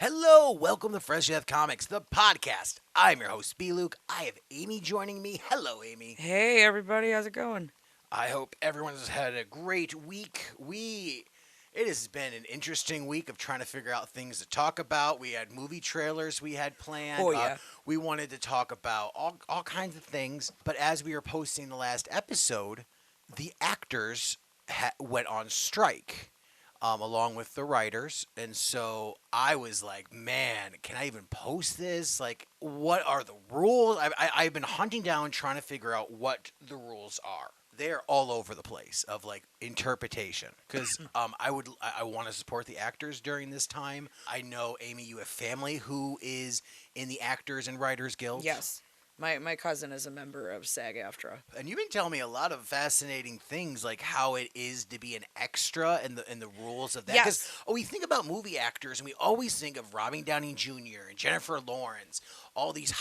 Hello, welcome to Fresh Death Comics, the podcast. I'm your host, B. Luke. I have Amy joining me. Hello, Amy. Hey everybody, how's it going? I hope everyone's had a great week. It has been an interesting week of trying to figure out things to talk about. We had movie trailers we had planned. Oh yeah. We wanted to talk about all kinds of things. But as we were posting the last episode, the actors went on strike. Along with the writers. And so I was like, man, can I even post this? Like, what are the rules? I've been hunting down trying to figure out what the rules are. They're all over the place of like interpretation because I want to support the actors during this time. I know, Amy, you have family who is in the Actors and Writers Guild. Yes. My cousin is a member of SAG-AFTRA. And you've been telling me a lot of fascinating things, like how it is to be an extra and the rules of that. Yes. We think about movie actors, and we always think of Robert Downey Jr. and Jennifer Lawrence, all these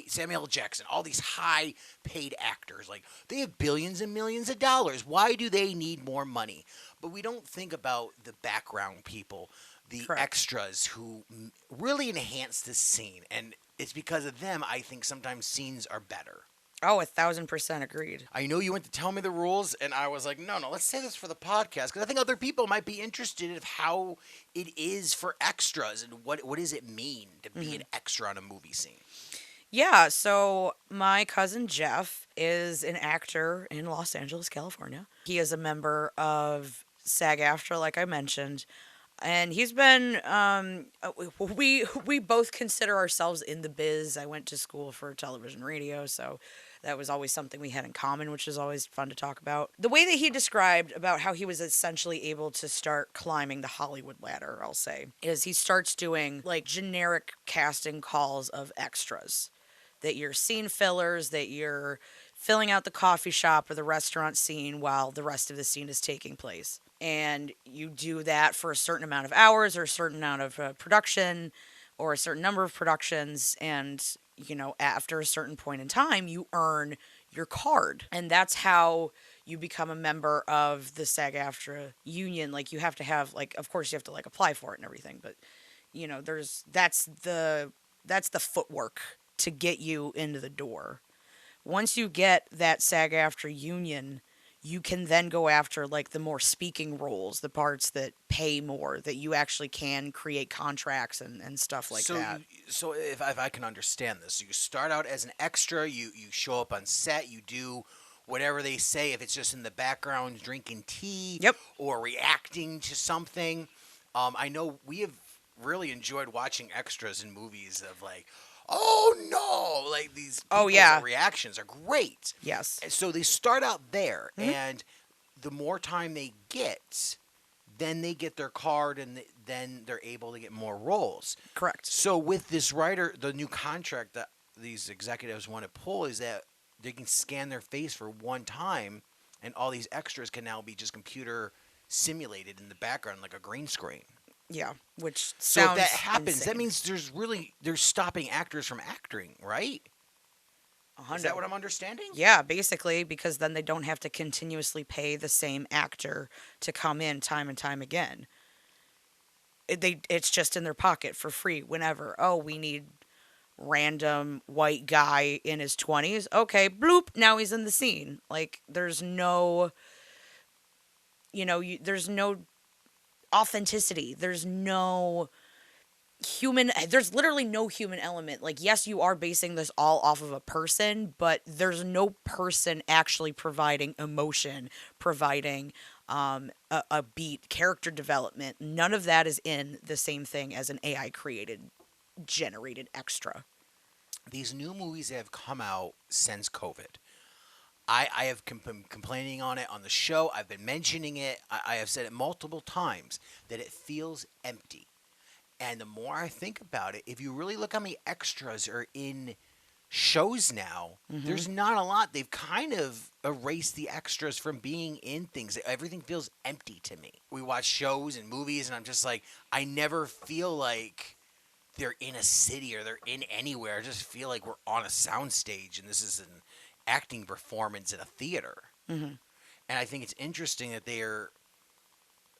Samuel L. Jackson, all these high-paid actors. Like, they have billions and millions of dollars. Why do they need more money? But we don't think about the background people, the Correct. extras who really enhance the scene. And it's because of them, I think sometimes scenes are better. Oh, 1,000% agreed. I know you went to tell me the rules, and I was like, no, let's say this for the podcast, because I think other people might be interested in how it is for extras, and what does it mean to be an extra on a movie scene. Yeah, so my cousin Jeff is an actor in Los Angeles, California. He is a member of SAG-AFTRA, like I mentioned. And he's been, we both consider ourselves in the biz. I went to school for television radio, so that was always something we had in common, which is always fun to talk about. The way that he described about how he was essentially able to start climbing the Hollywood ladder, I'll say, is he starts doing like generic casting calls of extras. That you're scene fillers, that you're filling out the coffee shop or the restaurant scene while the rest of the scene is taking place. And you do that for a certain amount of hours or a certain amount of production or a certain number of productions. And, after a certain point in time, you earn your card. And that's how you become a member of the SAG-AFTRA union. Like, you have to have, like, of course you have to, like, apply for it and everything. But, that's the footwork to get you into the door. Once you get that SAG-AFTRA union, you can then go after like the more speaking roles, the parts that pay more, that you actually can create contracts and stuff like that. So if I can understand this, you start out as an extra, you show up on set, you do whatever they say, if it's just in the background drinking tea Yep. or reacting to something. I know we have really enjoyed watching extras in movies of like, oh no, like these people's reactions are great. Yes. And so they start out there, and the more time they get, then they get their card, and then they're able to get more roles. Correct. So with this writer, the new contract that these executives want to pull is that they can scan their face for one time, and all these extras can now be just computer simulated in the background like a green screen. Yeah, which sounds So if that happens, insane. that means they're stopping actors from acting, right? Is that what I'm understanding? Yeah, basically, because then they don't have to continuously pay the same actor to come in time and time again. It's just in their pocket for free whenever. Oh, we need random white guy in his 20s. Okay, bloop, now he's in the scene. Like, there's no, there's no authenticity. There's literally no human element. Like, yes, you are basing this all off of a person, but there's no person actually providing emotion, providing a beat, character development. None of that is in the same thing as an AI generated extra. These new movies that have come out since COVID, I have been complaining on it on the show. I've been mentioning it. I have said it multiple times that it feels empty. And the more I think about it, if you really look how many extras are in shows now, there's not a lot. They've kind of erased the extras from being in things. Everything feels empty to me. We watch shows and movies, and I'm just like, I never feel like they're in a city or they're in anywhere. I just feel like we're on a soundstage, and this is an acting performance in a theater. And I think it's interesting that they're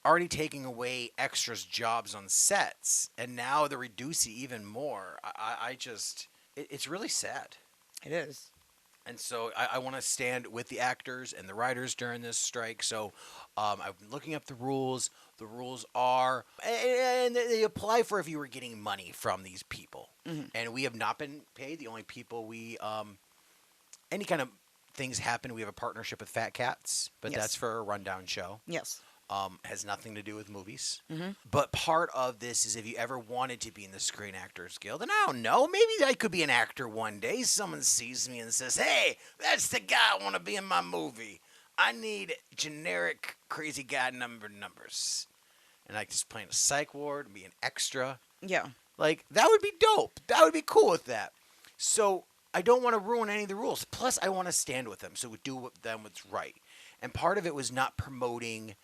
already taking away extras jobs on sets, and now they're reducing even more. I just, it's really sad. It is. And so I want to stand with the actors and the writers during this strike. So I've been looking up the rules. The rules are, and they apply for if you were getting money from these people. And we have not been paid. The only people we, any kind of things happen, we have a partnership with Fat Cats, but Yes. that's for a rundown show. Yes. Has nothing to do with movies. But part of this is if you ever wanted to be in the Screen Actors Guild, and I don't know, maybe I could be an actor one day. Someone sees me and says, hey, that's the guy I want to be in my movie. I need generic crazy guy numbers. And I just play in a psych ward and be an extra. Yeah. Like, that would be dope. That would be cool with that. So I don't want to ruin any of the rules. Plus, I want to stand with them. So we do with them what's right. And part of it was not promoting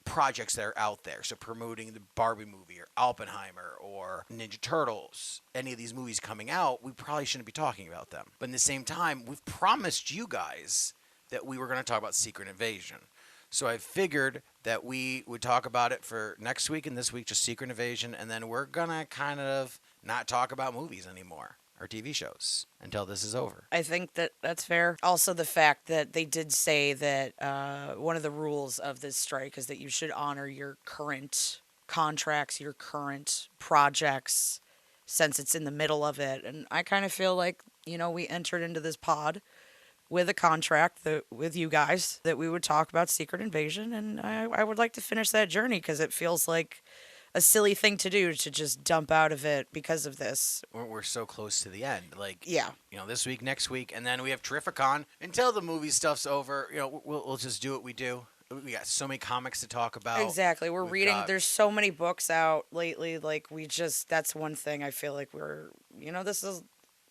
projects that are out there. So promoting the Barbie movie or Oppenheimer or Ninja Turtles, any of these movies coming out, we probably shouldn't be talking about them. But in the same time, we've promised you guys that we were going to talk about Secret Invasion. So I figured that we would talk about it for next week and this week, just Secret Invasion, and then we're going to kind of not talk about movies anymore or TV shows until this is over. I think that that's fair. Also, the fact that they did say that one of the rules of this strike is that you should honor your current contracts, your current projects, since it's in the middle of it. And I kind of feel like, we entered into this pod with a contract with you guys that we would talk about Secret Invasion. And I would like to finish that journey because it feels like a silly thing to do to just dump out of it because of this. We're so close to the end. Like, Yeah. This week, next week, and then we have Terrificon. Until the movie stuff's over, we'll just do what we do. We got so many comics to talk about. Exactly. We're We've reading. got- There's so many books out lately. Like, that's one thing I feel like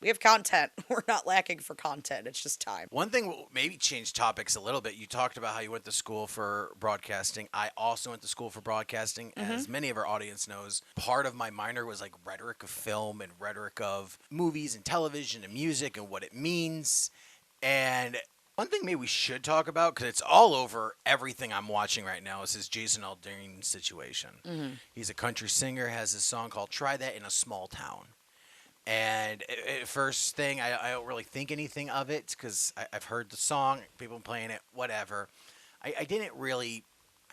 we have content. We're not lacking for content. It's just time. One thing will maybe change topics a little bit. You talked about how you went to school for broadcasting. I also went to school for broadcasting. As many of our audience knows, part of my minor was like rhetoric of film and rhetoric of movies and television and music and what it means. And one thing maybe we should talk about, because it's all over everything I'm watching right now, is his Jason Aldean situation. He's a country singer, has a song called Try That in a Small Town. And first thing, I don't really think anything of it because I've heard the song, people playing it, whatever. I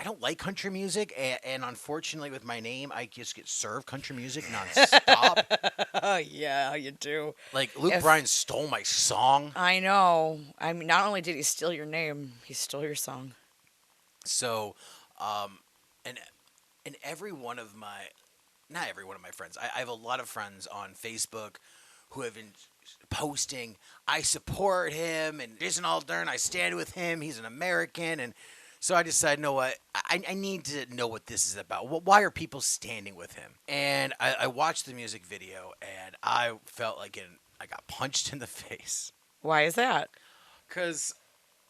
don't like country music, and unfortunately with my name, I just get served country music nonstop. Oh, yeah, you do. Like, Luke Bryan stole my song. I know. I mean, not only did he steal your name, he stole your song. So, and every one of my... Not every one of my friends. I have a lot of friends on Facebook who have been posting, I support him, and Jason Aldean, I stand with him, he's an American. And so I decided, you know what, I need to know what this is about. Why are people standing with him? And I watched the music video, and I felt like I got punched in the face. Why is that? Because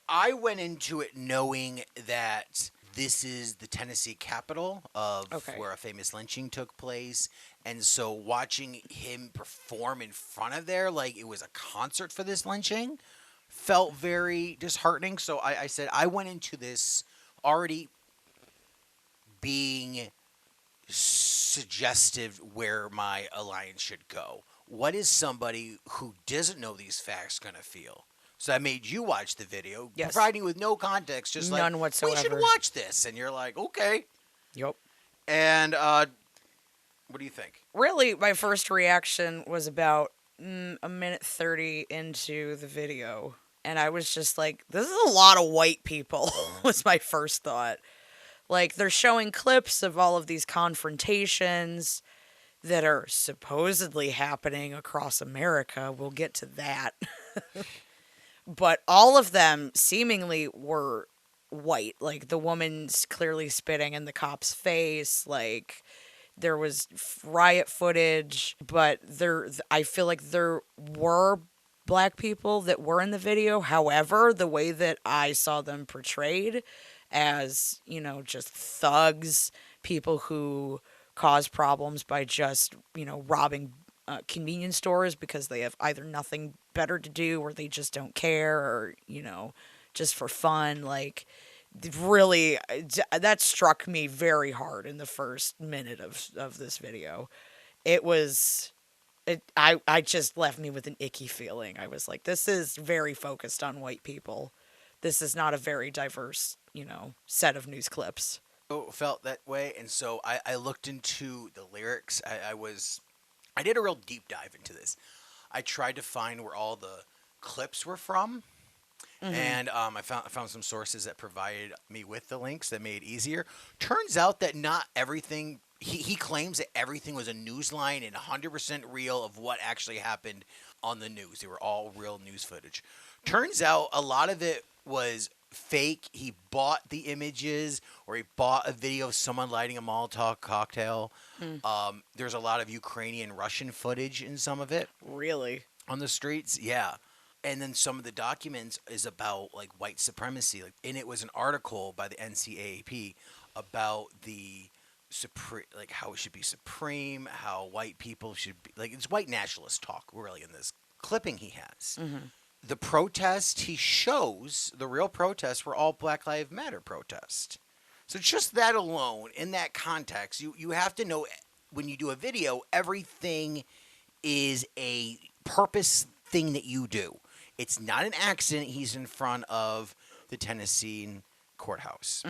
I went into it knowing that this is the Tennessee capital of where a famous lynching took place. And so watching him perform in front of there, like it was a concert for this lynching, felt very disheartening. So I said I went into this already being suggestive where my alliance should go. What is somebody who doesn't know these facts going to feel? So I made you watch the video, providing with no context, just none like, whatsoever. We should watch this. And you're like, okay. Yep. And what do you think? Really, my first reaction was about a minute 30 into the video. And I was just like, this is a lot of white people, was my first thought. Like, they're showing clips of all of these confrontations that are supposedly happening across America. We'll get to that. But all of them seemingly were white. Like, the woman's clearly spitting in the cop's face. Like, there was riot footage. But I feel like there were black people that were in the video. However, the way that I saw them portrayed as, just thugs, people who cause problems by just, robbing convenience stores because they have either nothing better to do or they just don't care or, just for fun. Like, really, that struck me very hard in the first minute of this video. It was I just left me with an icky feeling. I was like, this is very focused on white people. This is not a very diverse, set of news clips. Felt that way, and so I looked into the lyrics. I did a real deep dive into this. I tried to find where all the clips were from, and I found some sources that provided me with the links that made it easier. Turns out that not everything. He claims that everything was a news line and 100% real of what actually happened on the news. They were all real news footage. Turns out a lot of it was fake. He bought the images, or he bought a video of someone lighting a Molotov cocktail. There's a lot of Ukrainian Russian footage in some of it Really? on the streets. Yeah. And then some of the documents is about like white supremacy. And it was an article by the NCAAP about the like how it should be supreme, how white people should be like it's white nationalist talk really in this clipping he has. The protest he shows, the real protests were all Black Lives Matter protests. So just that alone, in that context, you have to know when you do a video, everything is a purpose thing that you do. It's not an accident he's in front of the Tennessee courthouse.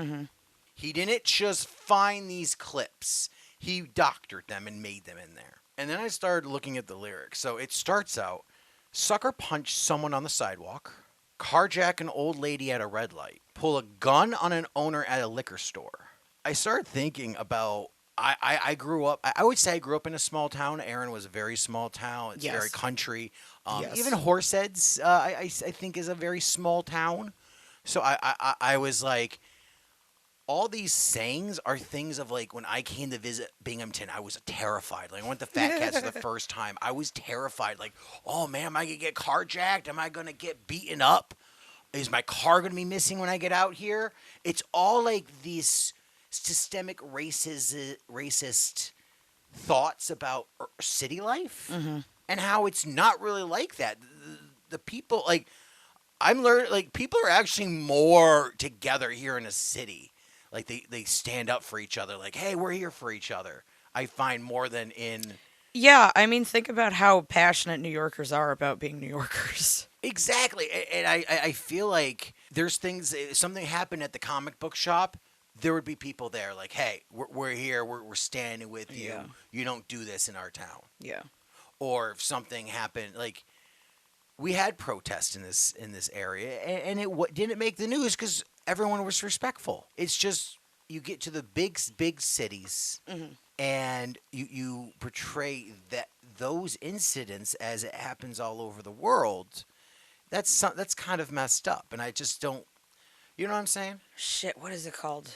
He didn't just find these clips. He doctored them and made them in there. And then I started looking at the lyrics. So it starts out, sucker punch someone on the sidewalk, carjack an old lady at a red light, pull a gun on an owner at a liquor store. I started thinking about I grew up. I would say I grew up in a small town. Aaron was a very small town. It's Yes. very country. Yes. Even Horseheads, I think, is a very small town. So I was like, all these sayings are things of like when I came to visit Binghamton, I was terrified. Like I went to Fat Cats for the first time. I was terrified. Like, oh man, am I gonna get carjacked? Am I gonna get beaten up? Is my car gonna be missing when I get out here? It's all like these systemic racist thoughts about city life and how it's not really like that. The people like I'm learning like people are actually more together here in a city. Like they stand up for each other. Like, hey, we're here for each other. I find more than in Yeah, I mean, think about how passionate New Yorkers are about being New Yorkers. exactly. And I feel like there's things. If something happened at the comic book shop, there would be people there. Like, hey, we're here. We're standing with you. Yeah. You don't do this in our town. Yeah. Or if something happened, like we had protests in this area, and it didn't make the news because everyone was respectful. It's just you get to the big cities, and you portray those incidents as it happens all over the world. That's kind of messed up, and I just don't. You know what I'm saying? Shit, what is it called?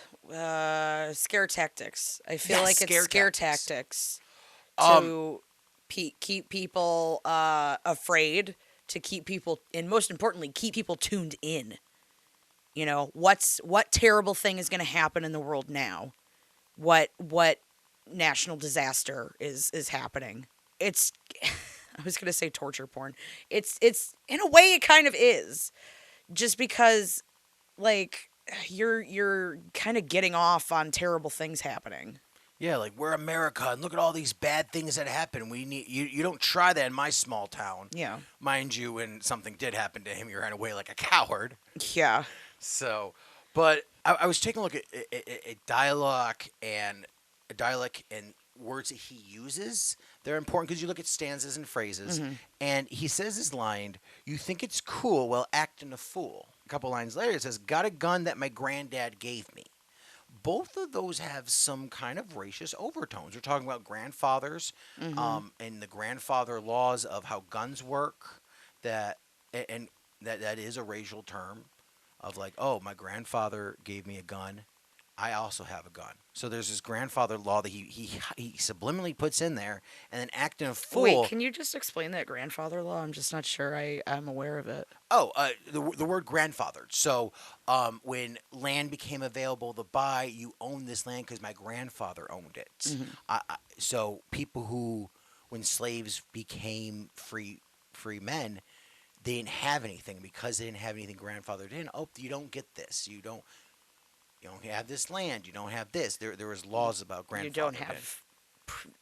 Scare tactics. I feel Yes, like it's scare scare tactics. tactics to keep people afraid, to keep people, and most importantly, keep people tuned in. What terrible thing is going to happen in the world now? What national disaster is happening? It's I was going to say torture porn. It's in a way it kind of is. Just because like you're kind of getting off on terrible things happening. Yeah, like we're America, and look at all these bad things that happen. We need you. You don't try that in my small town. Yeah. Mind you, when something did happen to him, he ran away like a coward. Yeah. So, but I was taking a look at dialogue and words that he uses. They're important because you look at stanzas and phrases, and he says his line, "You think it's cool while acting a fool." A couple lines later, it says, "Got a gun that my granddad gave me." Both of those have some kind of racist overtones. We're talking about grandfathers, and the grandfather laws of how guns work. And that is a racial term of like, oh, my grandfather gave me a gun. I also have a gun. So there's this grandfather law that he subliminally puts in there, and then acting a fool. Wait, can you just explain that grandfather law? I'm just not sure I'm aware of it. Oh, the word grandfathered. So when land became available to buy, you own this land because my grandfather owned it. So people who, when slaves became free men, they didn't have anything because they didn't have anything grandfathered in. Oh, you don't get this. You don't. You don't have this land. You don't have this. There was laws about grandfather. You don't have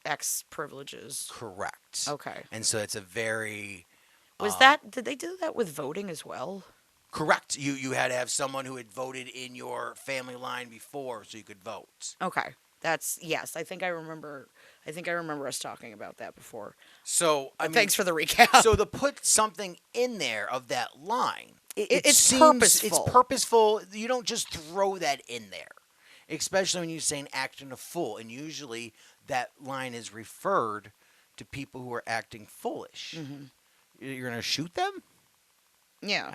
X privileges. Correct. Okay. And so it's a very Did they do that with voting as well? correct. You had to have someone who had voted in your family line before so you could vote. Okay. Yes, I think I remember us talking about that before. So I mean, Thanks for the recap. so to put something in there of that line, It's purposeful. It's purposeful. You don't just throw that in there, especially when you're saying acting a fool. And usually that line is referred to people who are acting foolish. Mm-hmm. You're gonna shoot them? Yeah.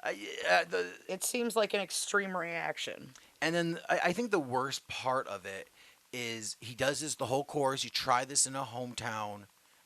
It seems like an extreme reaction. And then I think the worst part of it is he does this the whole chorus. You try this in a hometown,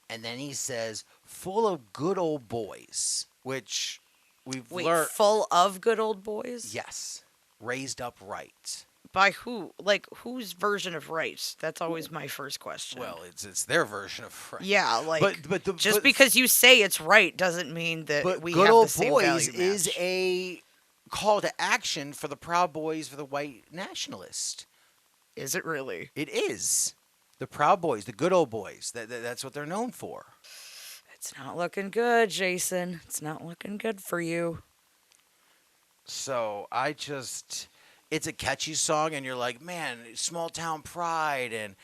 and then he says, "Full of good old boys," which we've learned. Full of good old boys? Yes, raised up right. By who? Like, whose version of right? That's always my first question. Well, it's their version of right. Yeah, like, but because you say it's right doesn't mean that we good have old the same boys value is match. a call to action for the Proud Boys for the white nationalist. Is it really? It is. The Proud Boys, the good old boys. That's what they're known for. It's not looking good, Jason. It's not looking good for you. So it's a catchy song, and you're like, man, small town pride, and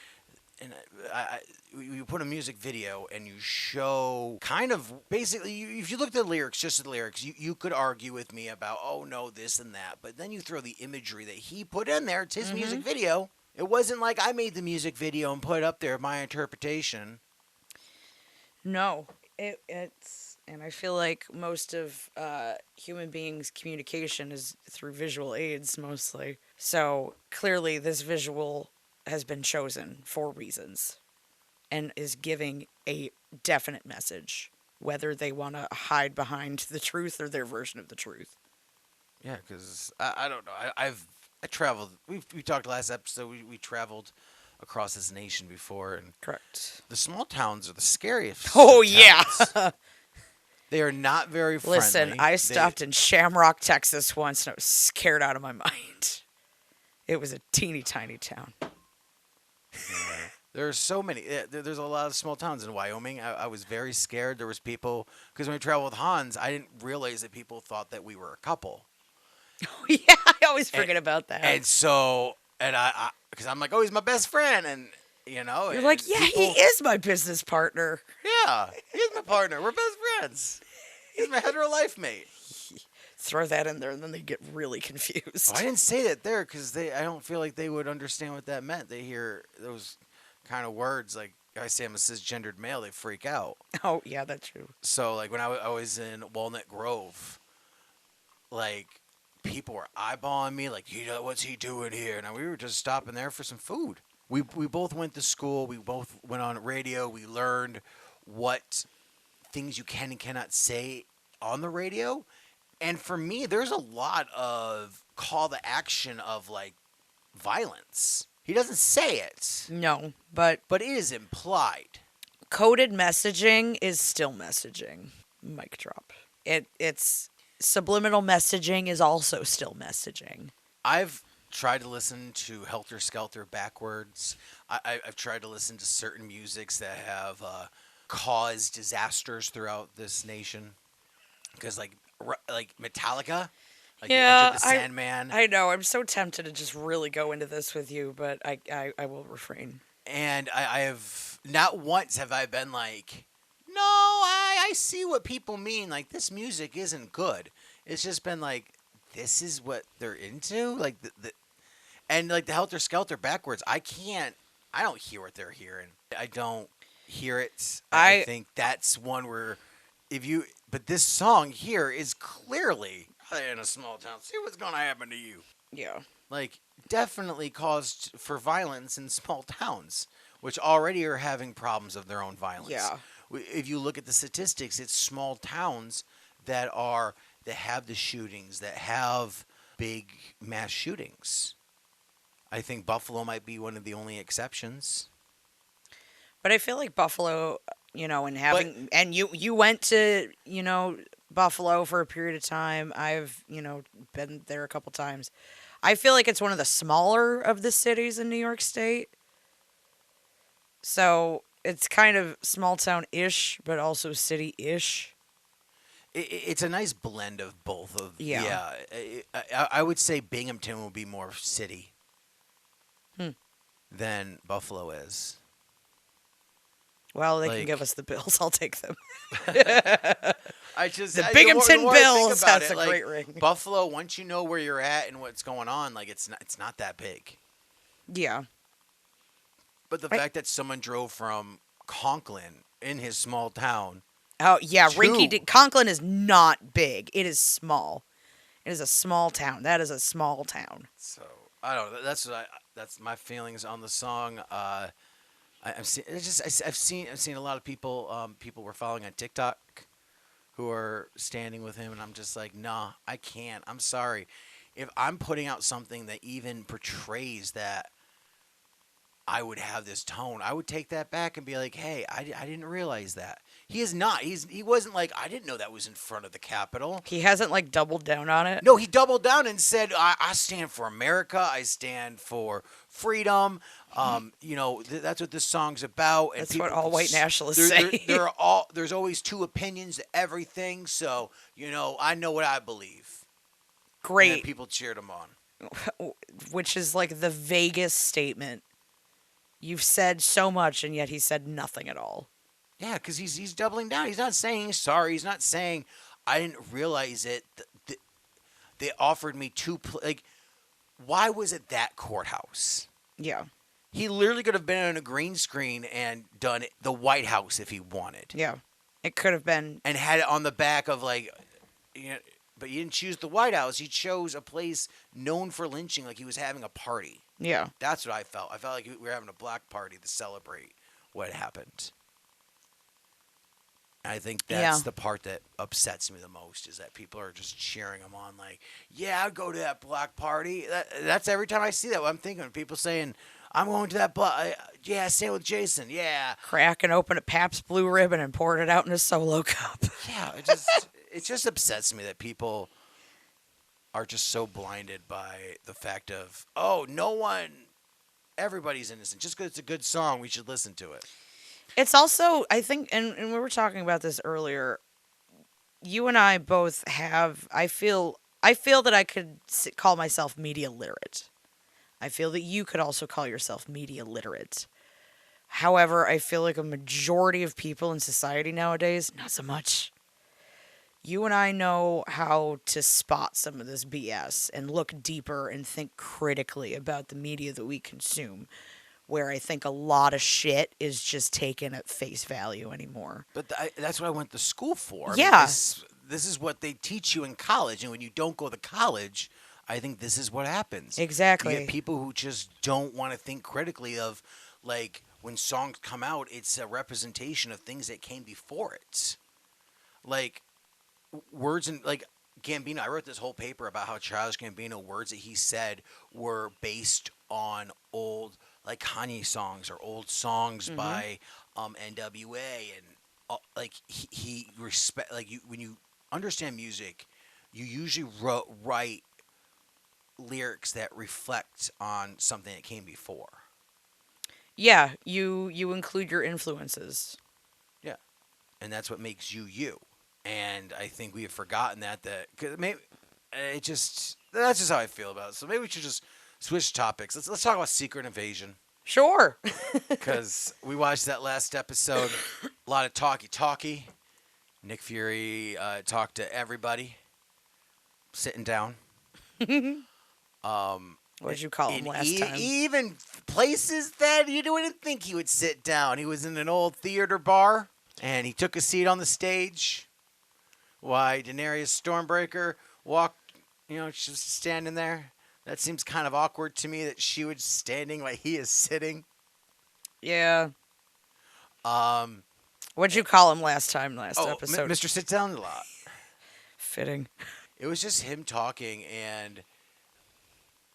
you put a music video and you show kind of basically, if you look at the lyrics, just the lyrics, you could argue with me about, oh no, this and that, but then you throw the imagery that he put in there. It's his music video. It wasn't like I made the music video and put it up there, my interpretation. No, it's, and I feel like most of human beings' communication is through visual aids mostly. So clearly, this visual has been chosen for reasons and is giving a definite message, whether they want to hide behind the truth or their version of the truth. Yeah, because I don't know. I traveled. We talked last episode. We traveled across this nation before, and Correct. the small towns are the scariest. Oh, of yeah. towns. They are not very friendly. Listen, I stopped in Shamrock, Texas once, and I was scared out of my mind. It was a teeny tiny town. There are so many. There's a lot of small towns in Wyoming. I was very scared. There was people, because when we traveled with Hans, I didn't realize that people thought that we were a couple. Oh, yeah, I always forget about that. And so, I because I'm like, oh, he's my best friend, and you know, You're like, yeah, he is my business partner. Yeah, he's my partner. We're best friends. He's my hetero life mate. Throw that in there, and then they get really confused. Oh, I didn't say that there because I don't feel like they would understand what that meant. They hear those kind of words like I say I'm a cisgendered male, they freak out. Oh, yeah, that's true. So like when I was in Walnut Grove, like people were eyeballing me like, what's he doing here? And we were just stopping there for some food. We both went to school. We both went on radio. We learned what things you can and cannot say on the radio. And for me, there's a lot of call to action of like violence. He doesn't say it. No, but it is implied. Coded messaging is still messaging. Mic drop. It's subliminal messaging is also still messaging. I've tried to listen to Helter Skelter backwards. I've tried to listen to certain musics that have caused disasters throughout this nation. Because like Metallica, like yeah, the Sandman. I know. I'm so tempted to just really go into this with you, but I will refrain. And I have not once have I been like, no, I see what people mean. Like this music isn't good. It's just been like, this is what they're into. Like and like the Helter Skelter backwards. I don't hear what they're hearing. I don't hear it. I think that's one where but this song here is clearly in a small town. See what's going to happen to you. Yeah. Like, definitely caused for violence in small towns, which already are having problems of their own violence. Yeah. If you look at the statistics, it's small towns that have the shootings, that have big mass shootings. I think Buffalo might be one of the only exceptions. But I feel like Buffalo, and you went to, Buffalo for a period of time. I've, been there a couple times. I feel like it's one of the smaller of the cities in New York State. So it's kind of small town ish, but also city ish. It's a nice blend of both of Yeah. I would say Binghamton will be more city Hmm. than Buffalo is. Well, they can give Like us the Bills. I'll take them. I just The I, Binghamton the more I think Bills. about That's it, a like great ring. Buffalo, once you know where you're at and what's going on, like it's not that big. Yeah. But the I, fact that someone drove from Conklin in his small town oh, yeah. to Conklin is not big. It is small. It is a small town. That is a small town. so I don't know. That's my feelings on the song. I've seen I've seen a lot of people we're following on TikTok who are standing with him, and I'm just like, nah, I can't. I'm sorry. If I'm putting out something that even portrays that I would have this tone, I would take that back and be like, hey, I didn't realize that. He is not. He wasn't like, I didn't know that was in front of the Capitol. He hasn't like doubled down on it. No, he doubled down and said, I stand for America. I stand for freedom. That's what this song's about. And That's what all white nationalists there, say. there's always two opinions to everything. So, I know what I believe. And then Great. people cheered him on. Which is like the vaguest statement. You've said so much, and yet he said nothing at all. Yeah, because he's doubling down. He's not saying he's sorry. He's not saying I didn't realize it. They offered me like, why was it that courthouse? Yeah. He literally could have been on a green screen and done the White House if he wanted, Yeah. It could have been. and had it on the back of like, but you didn't choose the White House. You chose a place known for lynching, like he was having a party. Yeah. That's what I felt. I felt like we were having a black party to celebrate what happened. I think that's Yeah. the part that upsets me the most is that people are just cheering him on, like, yeah, I'd go to that black party. That's every time I see that. What I'm thinking of people saying, I'm going to that black. Yeah, stay with Jason. Yeah, Cracking open a Pabst Blue Ribbon and poured it out in a solo cup. yeah. It just upsets me that people are just so blinded by the fact of, oh, everybody's innocent. Just because it's a good song, we should listen to it. It's also, I think, and we were talking about this earlier. You and I both have. I feel that I could call myself media literate. I feel that you could also call yourself media literate. However, I feel like a majority of people in society nowadays, not so much. You and I know how to spot some of this BS and look deeper and think critically about the media that we consume, where I think a lot of shit is just taken at face value anymore. But that's what I went to school for. Yeah. This is what they teach you in college. And when you don't go to college, I think this is what happens. Exactly. You get people who just don't want to think critically of, like, when songs come out, it's a representation of things that came before it. Like, words and, like, Gambino, I wrote this whole paper about how Childish Gambino words that he said were based on old, like, Kanye songs or old songs by NWA, and like he respect, like, you when you understand music, you usually write lyrics that reflect on something that came before. Yeah, you include your influences. Yeah, and that's what makes you you. And I think we have forgotten that cause maybe that's just how I feel about it. So maybe we should just switch topics. Let's talk about Secret Invasion. Sure. Because we watched that last episode. A lot of talkie. Nick Fury talked to everybody, sitting down. What did you call him last time? Even places that you wouldn't think he would sit down. He was in an old theater bar, and he took a seat on the stage. Why Daenerys Stormbreaker walked, she was standing there. That seems kind of awkward to me that she was standing while he is sitting. Yeah. What'd you call him last episode? Mr. Sit Down a lot. Fitting. It was just him talking, and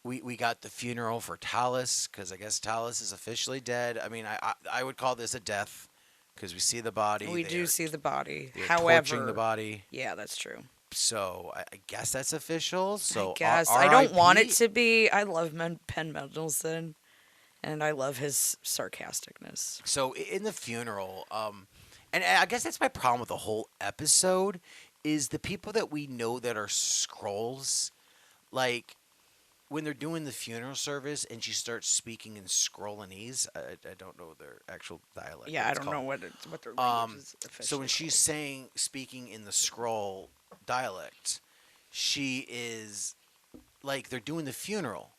we got the funeral for Talos, because I guess Talos is officially dead. I mean, I would call this a death, because we see the body. We do see the body. They're However, torching the body. Yeah, that's true. So I guess that's official. So I guess. I don't want it RIP. to be. I love Penn Mendelsohn, and I love his sarcasticness. So in the funeral, and I guess that's my problem with the whole episode, is the people that we know that are scrolls, like when they're doing the funeral service and she starts speaking in Scrollanese. I don't know their actual dialect. Yeah, what I it's don't called. know what their language is So officially when she's speaking in the scroll dialect, she is like they're doing the funeral.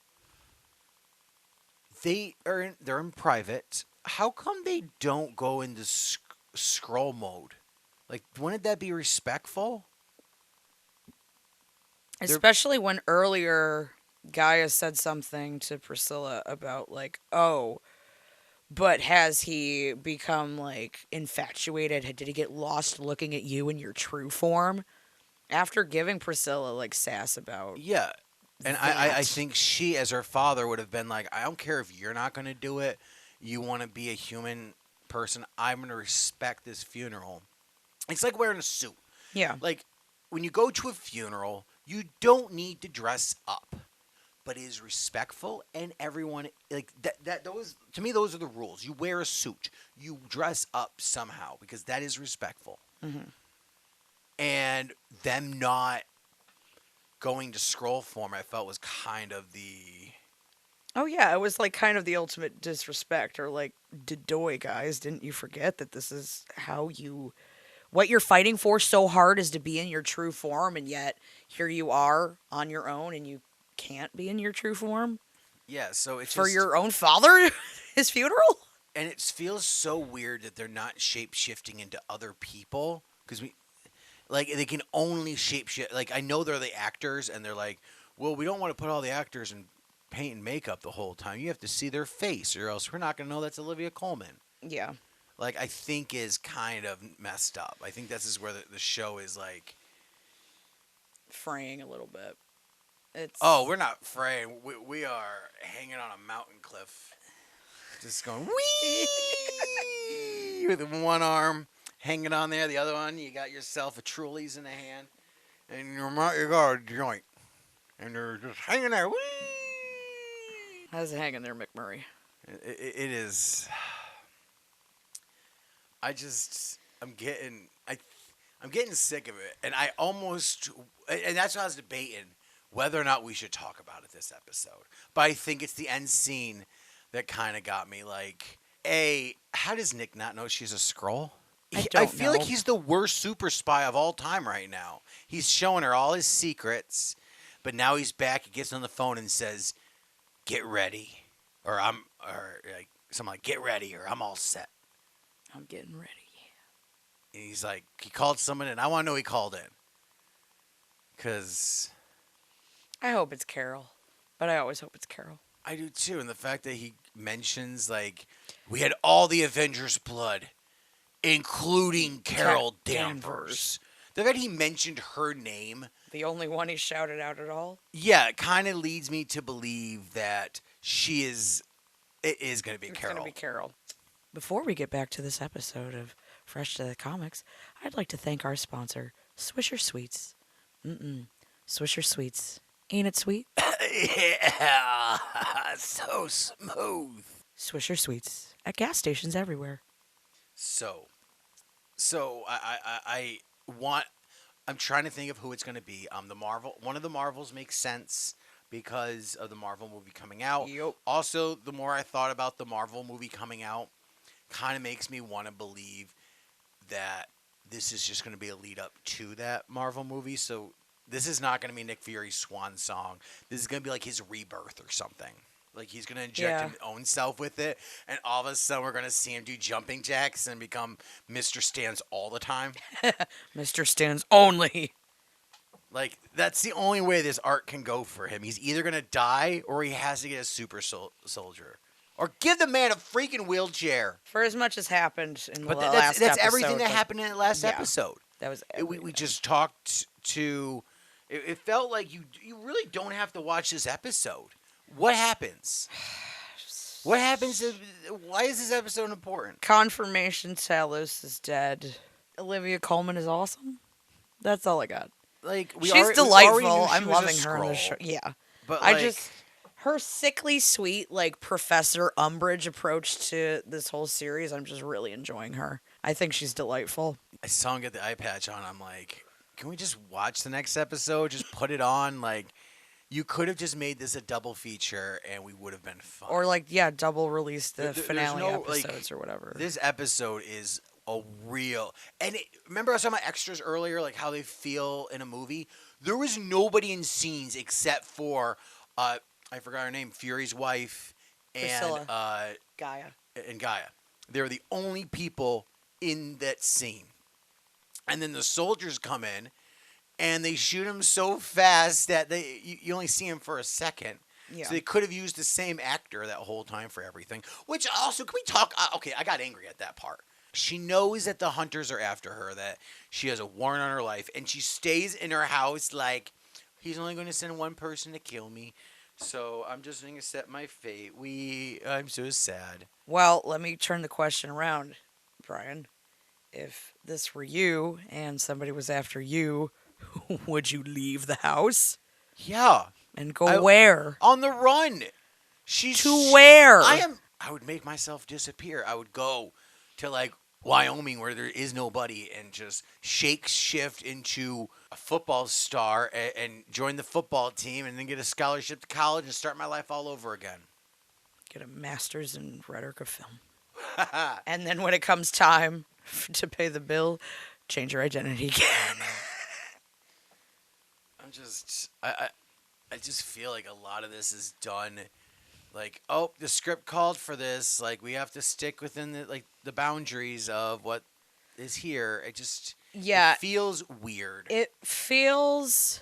They're in private. How come they don't go into scroll mode? Like, wouldn't that be respectful? They're Especially when earlier Gaia said something to Priscilla about like, oh, but has he become like infatuated? Did he get lost looking at you in your true form? After giving Priscilla like sass about yeah, and I that. think she, as her father, would have been like, I don't care if you're not going to do it. You want to be a human person. I'm going to respect this funeral. It's like wearing a suit. Yeah. Like when you go to a funeral, you don't need to dress up, but it is respectful, and everyone like that. Those to me, those are the rules. You wear a suit, you dress up somehow because that is respectful. Hmm. And them not going to scroll form, I felt was kind of the Oh yeah, it was like kind of the ultimate disrespect or like dedoy guys, didn't you forget that this is how you what you're fighting for so hard is to be in your true form and yet here you are on your own and you can't be in your true form yeah. So it's for just your own father his funeral? and it feels so weird that they're not shape shifting into other people because we like they can only shape shift. Like I know they're the actors, and they're like, well, we don't want to put all the actors in paint and makeup the whole time. You have to see their face, or else we're not gonna know that's Olivia Colman. Yeah. Like I think is kind of messed up. I think this is where the show is like, Fraying a little bit. It's oh, we're not fraying. We are hanging on a mountain cliff, just going wee with one arm hanging on there, the other one you got yourself a Truly's in the hand, and you got a joint, and they're just hanging there. Wee! how's it hanging there, McMurray? It is. I'm getting sick of it, and and that's why I was debating whether or not we should talk about it this episode. But I think it's the end scene that kind of got me. Like, how does Nick not know she's a scroll? I I don't feel like know. he's the worst super spy of all time right now. He's showing her all his secrets, but now he's back. He gets on the phone and says, "Get ready," or like something like, "Get ready," or "I'm all set." I'm getting ready. And he's like, he called someone, and I want to know he called in, because I hope it's Carol, but I always hope it's Carol. I do too. And the fact that he mentions like we had all the Avengers' blood, including Carol Danvers. The fact he mentioned her name, The only one he shouted out at all. yeah, it kind of leads me to believe that it is going to be It's Carol. going to be Carol. Before we get back to this episode of Fresh to the Comics, I'd like to thank our sponsor, Swisher Sweets. Swisher Sweets. Ain't it sweet? Yeah, so smooth. Swisher Sweets. At gas stations everywhere. So I want. I'm trying to think of who it's going to be. One of the Marvels makes sense because of the Marvel movie coming out. Yup. Also, the more I thought about the Marvel movie coming out, kind of makes me want to believe that this is just going to be a lead up to that Marvel movie. So this is not going to be Nick Fury's swan song. This is going to be like his rebirth or something. Like he's going to inject his own self with it, and all of a sudden we're going to see him do jumping jacks and become Mr. Stans all the time. Mr. Stans only. Like that's the only way this arc can go for him. He's either going to die or he has to get a super soldier. Or give the man a freaking wheelchair. For as much as happened in the But last that's episode, everything that like, happened in the last yeah. episode. That was We everything. just talked to. It felt like you really don't have to watch this episode. What happens? What happens? Why is this episode important? Confirmation Talos is dead. Olivia Colman is awesome. That's all I got. like She's we already delightful. knew she I'm was a loving her in the Skrull, show. Yeah. but I like just her sickly sweet like Professor Umbridge approach to this whole series, I'm just really enjoying her. I think she's delightful. I saw him get the eye patch on. I'm like, can we just watch the next episode? Just put it on. Like, you could have just made this a double feature, and we would have been fine. Or like, yeah, double release the There's finale no, like, episodes or whatever. This episode is a real. And remember I was talking about extras earlier, like how they feel in a movie. There was nobody in scenes except for I forgot her name, Fury's wife, Priscilla. and Gaia. Gaia. They were the only people in that scene. And then the soldiers come in, and they shoot him so fast that you only see him for a second. Yeah. So they could have used the same actor that whole time for everything. Which also, can we talk? Okay, I got angry at that part. She knows that the hunters are after her, that she has a warrant on her life, and she stays in her house like, he's only going to send one person to kill me, so I'm just going to accept my fate. I'm so sad. Well, let me turn the question around, Brian. If this were you and somebody was after you, would you leave the house Yeah. and go where? On the run. To where? I would make myself disappear. I would go to like Wyoming where there is nobody and just shift into a football star and join the football team and then get a scholarship to college and start my life all over again. Get a master's in rhetoric of film. And then when it comes time to pay the bill, change your identity again. I just feel like a lot of this is done like, oh, the script called for this, like we have to stick within the boundaries of what is here. It feels weird. It feels,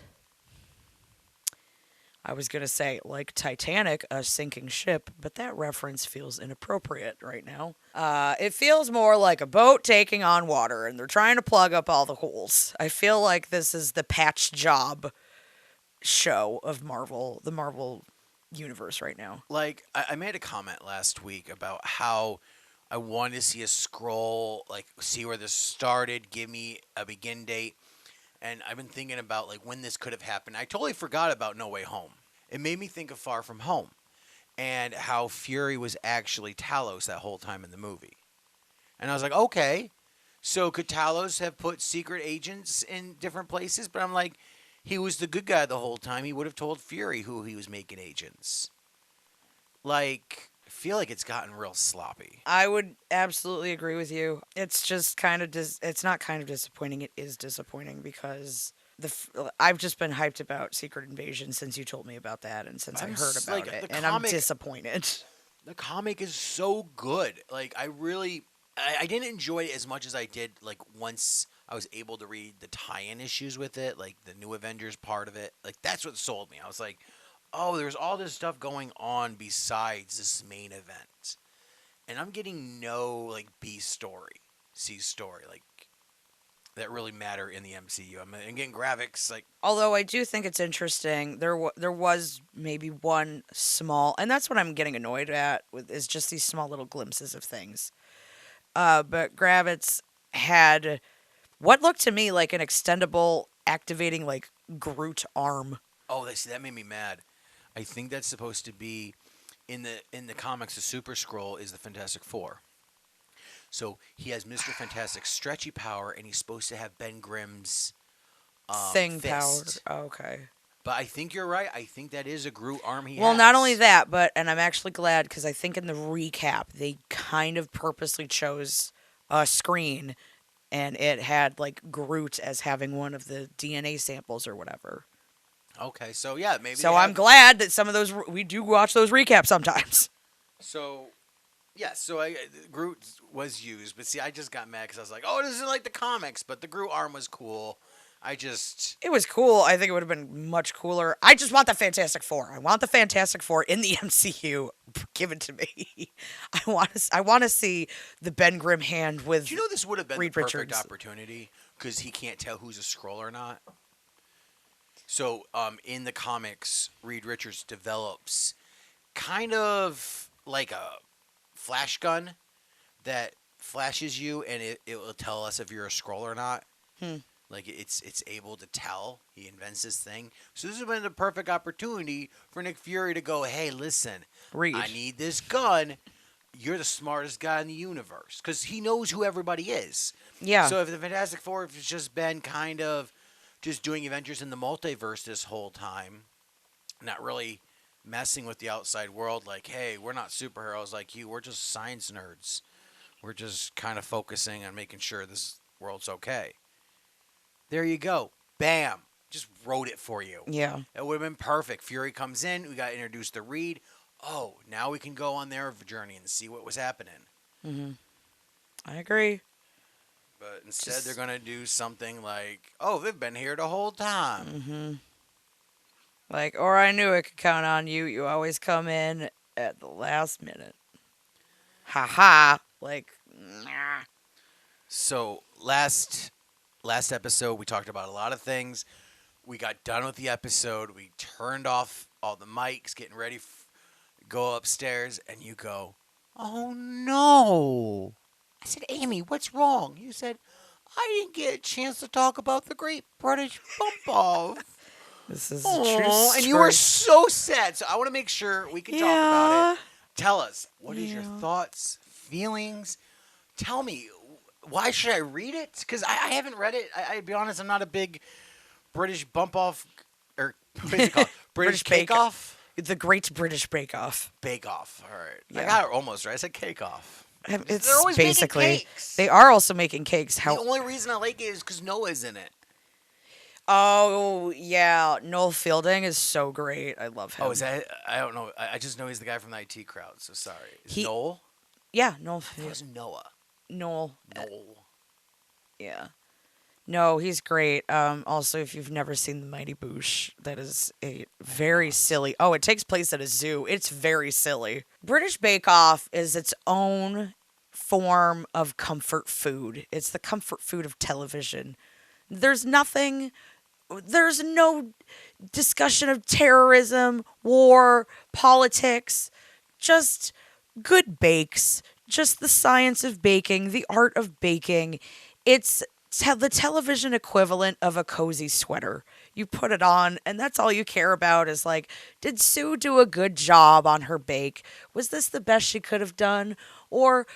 I was going to say like Titanic, a sinking ship, but that reference feels inappropriate right now. It feels more like a boat taking on water and they're trying to plug up all the holes. I feel like this is the patch job show of Marvel, the Marvel universe right now. Like, I made a comment last week about how I wanted to see a scroll, like, see where this started, give me a begin date. And I've been thinking about, like, when this could have happened. I totally forgot about No Way Home. It made me think of Far From Home and how Fury was actually Talos that whole time in the movie. And I was like, okay, so could Talos have put secret agents in different places? But I'm like, he was the good guy the whole time. He would have told Fury who he was making agents. Like, I feel like it's gotten real sloppy. I would absolutely agree with you. It's just kind of it's not kind of disappointing. It is disappointing because I've just been hyped about Secret Invasion since you told me about that and since I heard about it, and I'm disappointed. The comic is so good. Like, I didn't enjoy it as much as I did, like, once I was able to read the tie-in issues with it, like the New Avengers part of it. Like, that's what sold me. I was like, oh, there's all this stuff going on besides this main event. And I'm getting no, like, B story, C story, like, that really matter in the MCU. I'm getting graphics, like... Although I do think it's interesting, there was maybe one small... And that's what I'm getting annoyed at, is just these small little glimpses of things. But Gravitz had what looked to me like an extendable, activating, like, Groot arm. Oh, that made me mad. I think that's supposed to be... In the comics, the Super Skrull is the Fantastic Four. So he has Mr. Fantastic's stretchy power, and he's supposed to have Ben Grimm's thing fist. power. Oh, okay. But I think you're right. I think that is a Groot arm he has. Well, not only that, but, and I'm actually glad, because I think in the recap, they kind of purposely chose a screen, and it had, like, Groot as having one of the DNA samples or whatever. Okay, so yeah, maybe. So I'm glad that some of those, we do watch those recaps sometimes. So... Yeah, so Groot was used, but see, I just got mad because I was like, oh, this isn't like the comics, but the Groot arm was cool. It was cool. I think it would have been much cooler. I just want the Fantastic Four. I want the Fantastic Four in the MCU. Give it to me. I want to see the Ben Grimm hand with Do you know this would have been Reed the perfect Richards. opportunity? Because he can't tell who's a Skrull or not. So, in the comics, Reed Richards develops kind of like a flash gun that flashes you and it will tell us if you're a Skrull or not. Like it's able to tell. He invents this thing. So this has been the perfect opportunity for Nick Fury to go, hey, listen, Reed. I need this gun. You're the smartest guy in the universe. Because he knows who everybody is. Yeah. So if the Fantastic Four has just been kind of just doing Avengers in the multiverse this whole time, not really messing with the outside world, like, hey, we're not superheroes like you. We're just science nerds. We're just kind of focusing on making sure this world's okay. There you go. Bam. Just wrote it for you. Yeah. It would have been perfect. Fury comes in. We got introduced to Reed. Oh, now we can go on their journey and see what was happening. Mm-hmm. I agree. But instead, they're going to do something like, oh, they've been here the whole time. Mm-hmm. Like, or I knew I could count on you. You always come in at the last minute. Ha ha. Like, nah. So last episode, we talked about a lot of things. We got done with the episode. We turned off all the mics, getting ready, go upstairs, and you go, oh no. I said, Amy, what's wrong? You said, I didn't get a chance to talk about the Great British Bump Off. This is a true story. And you were so sad. So I want to make sure we can talk about it. Tell us, what is your thoughts, feelings? Tell me, why should I read it? Because I haven't read it. I'll be honest, I'm not a big British Bump Off, or what is it called? British Cake Off? The Great British Bake Off. Bake Off. All right. Yeah. I got it almost right. I said Cake Off. It's They're always basically making cakes. They are also making cakes. The only reason I like it is because Noah's in it. Oh yeah, Noel Fielding is so great. I love him. Oh, is that? I don't know. I just know he's the guy from the IT crowd. So sorry. Is it Noel? Yeah, Noel. It was Noah. Noel. Noel. Yeah. No, he's great. Also, if you've never seen The Mighty Boosh, that is a very silly. Oh, it takes place at a zoo. It's very silly. British Bake Off is its own form of comfort food. It's the comfort food of television. There's no discussion of terrorism, war, politics, just good bakes, just the science of baking, the art of baking. It's the television equivalent of a cozy sweater. You put it on, and that's all you care about is like, did Sue do a good job on her bake? Was this the best she could have done? Or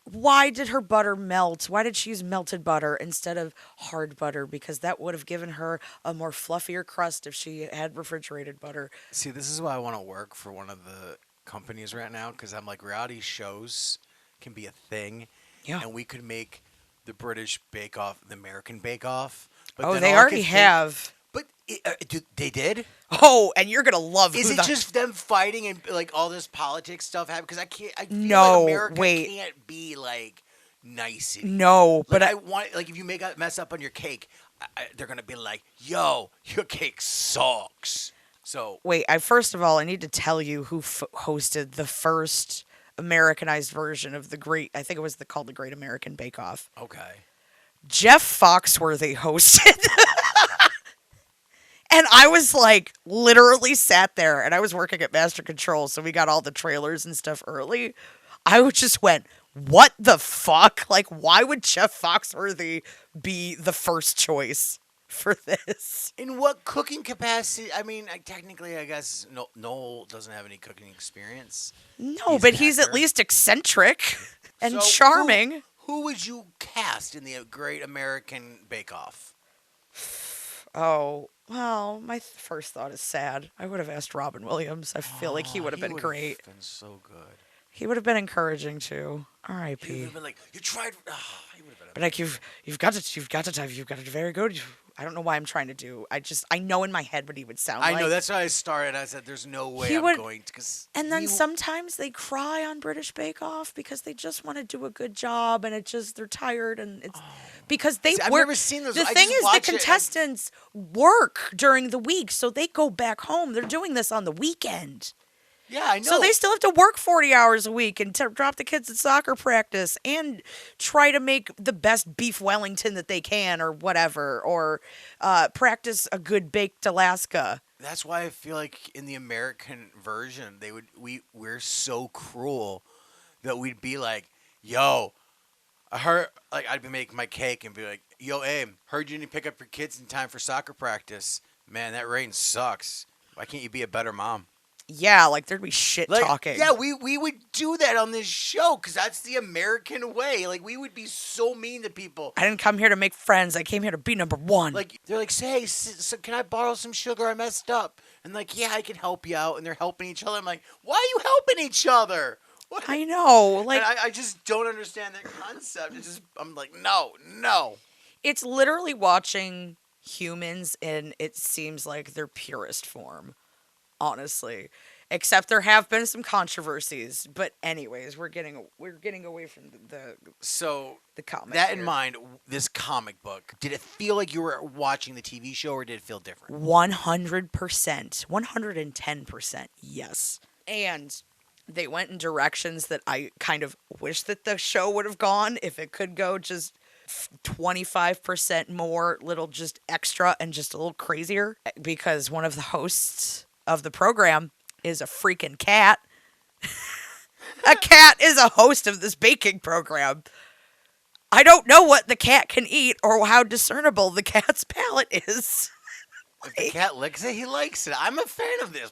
why did her butter melt? Why did she use melted butter instead of hard butter? Because that would have given her a more fluffier crust if she had refrigerated butter. See, this is why I want to work for one of the companies right now, because I'm like, reality shows can be a thing. Yeah. And we could make the British Bake Off, the American Bake Off. But Oh, then they all I already could have. But they did? Oh, and you're gonna love. Is it just them fighting and like all this politics stuff happen? Because I can't. I feel No, like America wait. can't be like nice. No, Like, but I want, like, if you make a mess up on your cake, they're gonna be like, "Yo, your cake sucks." So wait. First of all, I need to tell you who hosted the first Americanized version of the Great. I think it was called the Great American Bake Off. okay. Jeff Foxworthy hosted. And I was like, literally sat there, and I was working at Master Control, so we got all the trailers and stuff early. I just went, what the fuck? Like, why would Jeff Foxworthy be the first choice for this? In what cooking capacity? I mean, technically, I guess Noel doesn't have any cooking experience. No, but he's at least eccentric and So charming. Who would you cast in the Great American Bake Off? Oh, well, my first thought is sad. I would have asked Robin Williams. I feel like he would have been great. Been so good. He would have been encouraging too. He would R.I.P. have been like, "You tried." He would have been. But like you've got it very good. I don't know why I'm trying to do. I know in my head what he would sound like. I know, that's why I started. I said, "There's no way I'm going to." And then sometimes they cry on British Bake Off because they just want to do a good job, and they're tired, and it's because they See, I've work. never seen those. The I thing just is, the watch it and- contestants work during the week, so they go back home. They're doing this on the weekend. Yeah, I know. So they still have to work 40 hours a week and drop the kids at soccer practice and try to make the best beef Wellington that they can or whatever, or practice a good baked Alaska. That's why I feel like in the American version, we're so cruel that we'd be like, "Yo, I heard, like, I'd be making my cake and be like, "Yo, Abe, heard you need to pick up your kids in time for soccer practice. Man, that rain sucks. Why can't you be a better mom?" Yeah, like there'd be shit Like, talking. yeah, we would do that on this show because that's the American way. Like, we would be so mean to people. I didn't come here to make friends. I came here to be number one. Like, they're like, "Hey, so can I borrow some sugar? I messed up." And like, "Yeah, I can help you out." And they're helping each other. I'm like, "Why are you helping each other?" What? I know. Like, And I just don't understand that concept. It's just, I'm like, no, no. it's literally watching humans in, it seems like, their purest form, honestly. Except there have been some controversies, but anyways, we're getting away from So, the comic. that in here. mind, this comic book, did it feel like you were watching the TV show or did it feel different? 100%, 110%, yes. And they went in directions that I kind of wish that the show would have gone. If it could go just 25% more, little just extra and just a little crazier, because one of the hosts of the program is a freaking cat. A cat is a host of this baking program. I don't know what the cat can eat or how discernible the cat's palate is. If the cat licks it, he likes it. I'm a fan of this.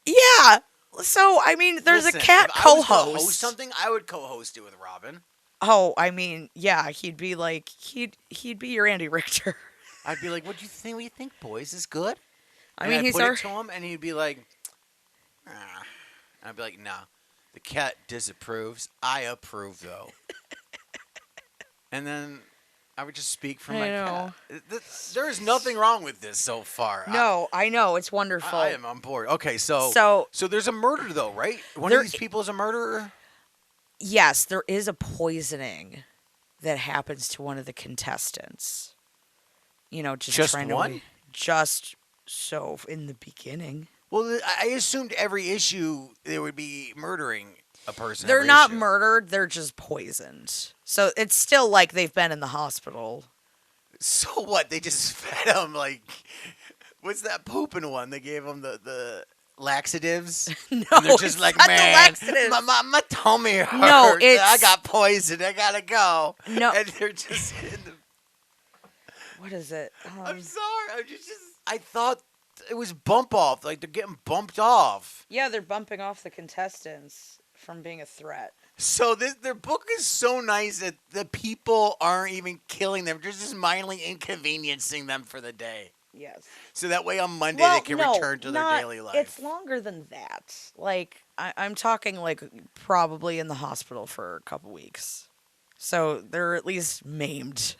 Yeah. So, I mean, there's Listen, a cat if I was gonna co-host. host something, I would co-host it with Robin. Oh, I mean, yeah, he'd be like, he'd be your Andy Richter. I'd be like, "What do you think? What do you think, boys? Is this good?" I And mean, I'd he's put our. it to him, and he'd be like, "Ah." And I'd be like, "Nah, the cat disapproves. I approve, though." And then I would just speak for I my know. cat. There is nothing wrong with this so far. No, I know it's wonderful. I am on board. Okay, so So there's a murder though, right? One There of these people is a murderer. yes, there is a poisoning that happens to one of the contestants. You know, just trying one? to just so in the beginning. Well, I assumed every issue they would be murdering a person. They're every not issue. murdered, they're just poisoned. So it's still like they've been in the hospital. So what? They just fed him like, what's that pooping one? They gave him the laxatives. No, And they're just it's like, not the "Man, laxatives." my tummy hurts. No, it's- I got poisoned. I gotta go." No. And they're just in the. What is it? I'm sorry. I thought it was bump off. Like they're getting bumped off. Yeah, they're bumping off the contestants from being a threat. So their book is so nice that the people aren't even killing them. They're just mildly inconveniencing them for the day. Yes. So that way on Monday they can return to their daily life. It's longer than that. Like, I'm talking like probably in the hospital for a couple weeks. So they're at least maimed.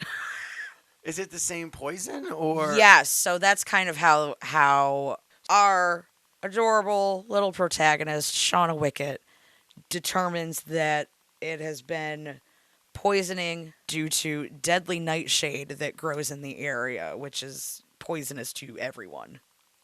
Is it the same poison or? Yes, so that's kind of how our adorable little protagonist, Shauna Wickett, determines that it has been poisoning due to deadly nightshade that grows in the area, which is poisonous to everyone.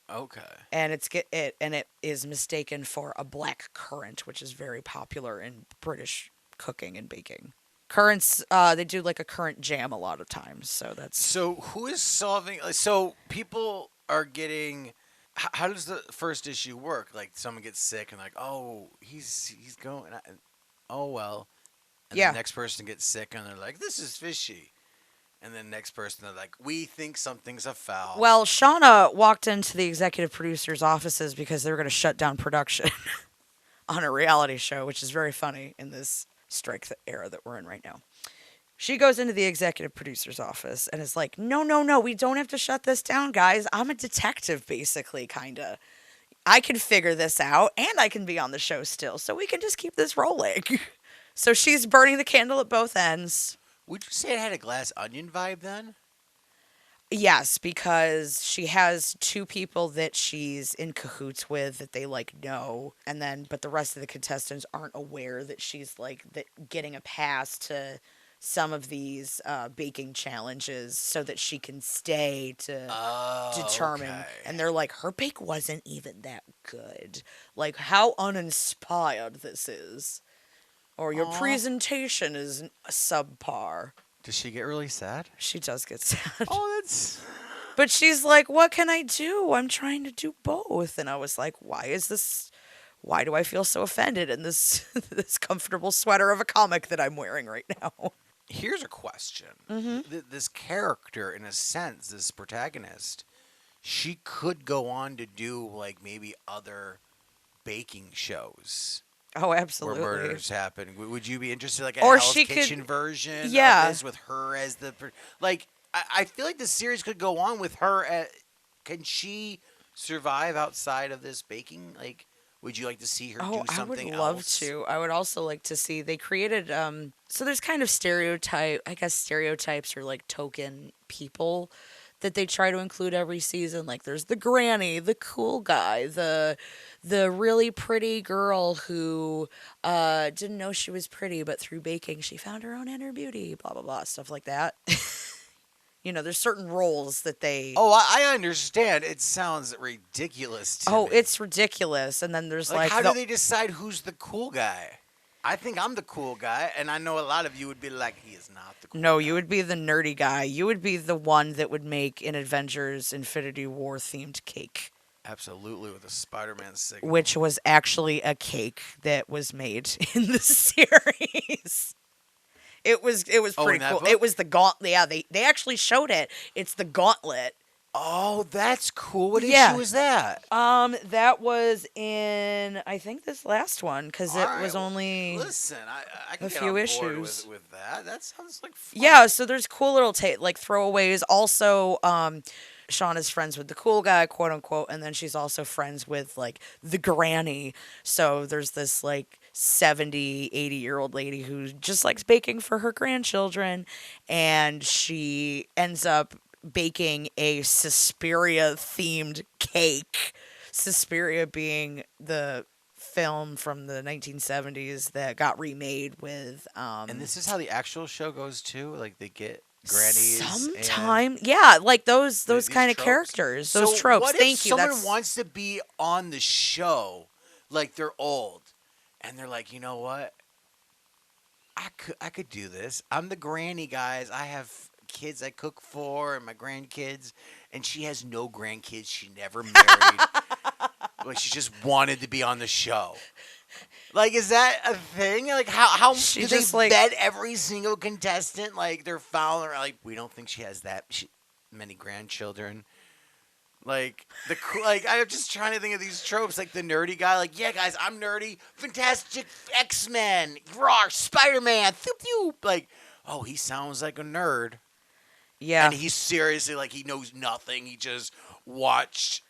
Okay. And it is mistaken for a black currant, which is very popular in British cooking and baking. Currants, they do like a currant jam a lot of times, so that's. So who is solving? So people are getting. How does the first issue work? Like someone gets sick and like, oh, he's going. Oh well. And Yeah. the next person gets sick and they're like, this is fishy. And then next person they're like, we think something's afoul. Well, Shauna walked into the executive producer's offices because they were going to shut down production on a reality show, which is very funny in this strike era that we're in right now. She goes into the executive producer's office and is like, no, we don't have to shut this down, guys. I'm a detective, basically, kind of. I can figure this out, and I can be on the show still, so we can just keep this rolling. So she's burning the candle at both ends. Would you say it had a Glass Onion vibe then? Yes, because she has two people that she's in cahoots with that they like know, and then but the rest of the contestants aren't aware that she's like that getting a pass to some of these baking challenges so that she can stay to determine. Okay. And they're like, her bake wasn't even that good. Like, how uninspired this is, or your presentation is subpar. Does she get really sad? She does get sad. Oh, that's. But she's like, what can I do? I'm trying to do both. And I was like, why do I feel so offended in this this comfortable sweater of a comic that I'm wearing right now? Here's a question. Mm-hmm. This character, in a sense, this protagonist, she could go on to do like maybe other baking shows Oh, where absolutely. murders happen. Would you be interested, like a Or Hell's she could, Kitchen version of yeah. this with her as the like? I feel like the series could go on with her. Can she survive outside of this baking? Like, would you like to see her Oh, do I would something love else? to. I would also like to see they created so there's kind of stereotypes or like token people that they try to include every season. Like there's the granny, the cool guy, the really pretty girl who didn't know she was pretty, but through baking she found her own inner beauty, blah blah blah, stuff like that. There's certain roles that they. Oh, I understand. It sounds ridiculous to Oh, me. it's ridiculous. And then there's Like, like how the. do they decide who's the cool guy? I think I'm the cool guy, and I know a lot of you would be like, he is not the cool No, guy. you would be the nerdy guy. You would be the one that would make an Avengers Infinity War themed cake, Absolutely, with a Spider-Man signal. which was actually a cake that was made in the series. It was Oh, in pretty that cool. book? It was the gauntlet. Yeah, they actually showed it. It's the gauntlet. Oh, that's cool. What Yeah. issue is that? That was in I think this last one because All it right, was well, only listen, I can a get few on board issues. with that. That sounds like fun. Yeah, so there's cool little like throwaways. Also, Sean is friends with the cool guy, quote unquote, and then she's also friends with like the granny. So there's this like 70, 80-year-old lady who just likes baking for her grandchildren, and she ends up baking a Suspiria themed cake. Suspiria being the film from the 1970s that got remade with And this is how the actual show goes too. Like they get grannies and sometime, yeah, like those these kind of tropes. characters, So those tropes. what if Thank you. someone That's wants to be on the show, like they're old, and they're like, you know what? I could do this. I'm the granny, guys. I have kids I cook for and my grandkids, and she has no grandkids. She never married. Like she just wanted to be on the show. Like, is that a thing? Like, how She do they just, like- vet every single contestant? Like, they're following her. Like, we don't think she has many grandchildren. Like like I'm just trying to think of these tropes. Like the nerdy guy. Like, yeah, guys, I'm nerdy. Fantastic X-Men. Raw Spider-Man. Thoop thoop. Like, oh, he sounds like a nerd. yeah. And he's seriously like he knows nothing. He just watched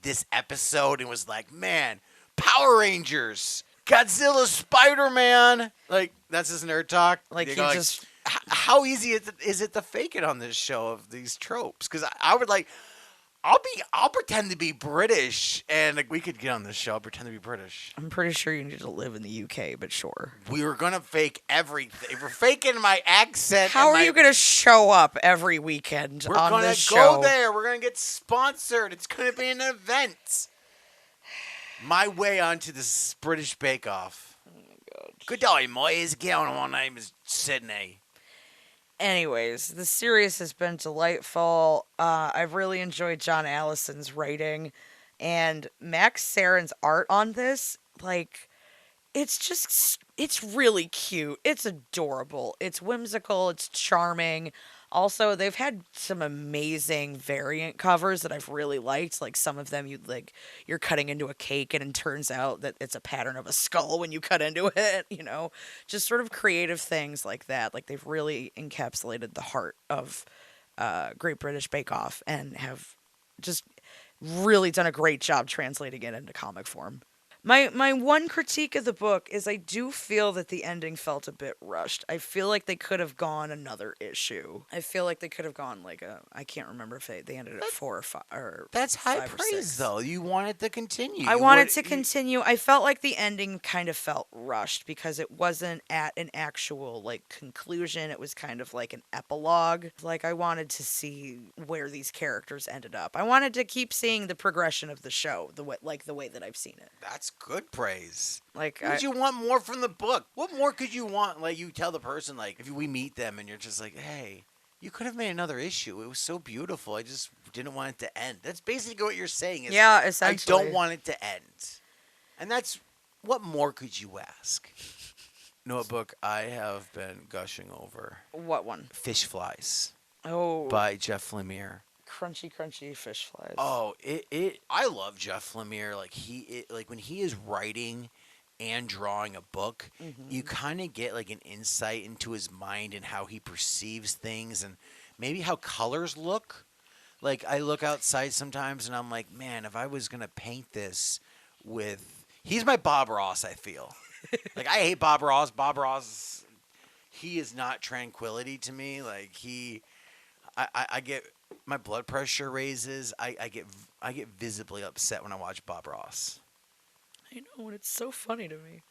this episode and was like, man, Power Rangers, Godzilla, Spider-Man. Like that's his nerd talk. Like You he go, just how easy is it to fake it on this show of these tropes? Because I would like. I'll pretend to be British, and like we could get on this show. I'll pretend to be British. I'm pretty sure you need to live in the UK, but sure. We were gonna fake everything. We're faking my accent. How and are you going to show up every weekend We're on gonna this show? go there. We're gonna get sponsored. It's gonna be an event. My way onto this British Bake Off. Oh my god. Good day, boys. Get on. My name is Sydney. Anyways, the series has been delightful. I've really enjoyed John Allison's writing, and Max Sarin's art on this. Like, it's really cute. It's adorable. It's whimsical. It's charming. Also, they've had some amazing variant covers that I've really liked. Like some of them, you're cutting into a cake, and it turns out that it's a pattern of a skull when you cut into it. Just sort of creative things like that. Like they've really encapsulated the heart of Great British Bake Off and have just really done a great job translating it into comic form. My one critique of the book is I do feel that the ending felt a bit rushed. I feel like they could have gone another issue. I feel like they could have gone like I can't remember if they ended at 4 or 5 or That's high 5 or praise, 6. though. You want it to continue. I wanted to continue. I felt like the ending kind of felt rushed because it wasn't at an actual like conclusion. It was kind of like an epilogue. Like I wanted to see where these characters ended up. I wanted to keep seeing the progression of the show, the way that I've seen it. That's good praise. Like Would you want more from the book? What more could you want? Like you tell the person, like if we meet them and you're just like, hey, you could have made another issue. It was so beautiful. I just didn't want it to end. That's basically what you're saying. Is, yeah, I essentially. don't want it to end. And that's what more could you ask? Notebook I have been gushing over. What one? Fishflies Oh, by Jeff Lemire. crunchy, crunchy fish flies. Oh, it I love Jeff Lemire. Like like when he is writing and drawing a book, you Hmm. kind of get like an insight into his mind and how he perceives things and maybe how colors look. Like I look outside sometimes and I'm like, man, if I was gonna paint this with, he's my Bob Ross. I feel like I hate Bob Ross. Bob Ross, he is not tranquility to me. Like I get my blood pressure raises. I get visibly upset when I watch Bob Ross. I know, and it's so funny to me.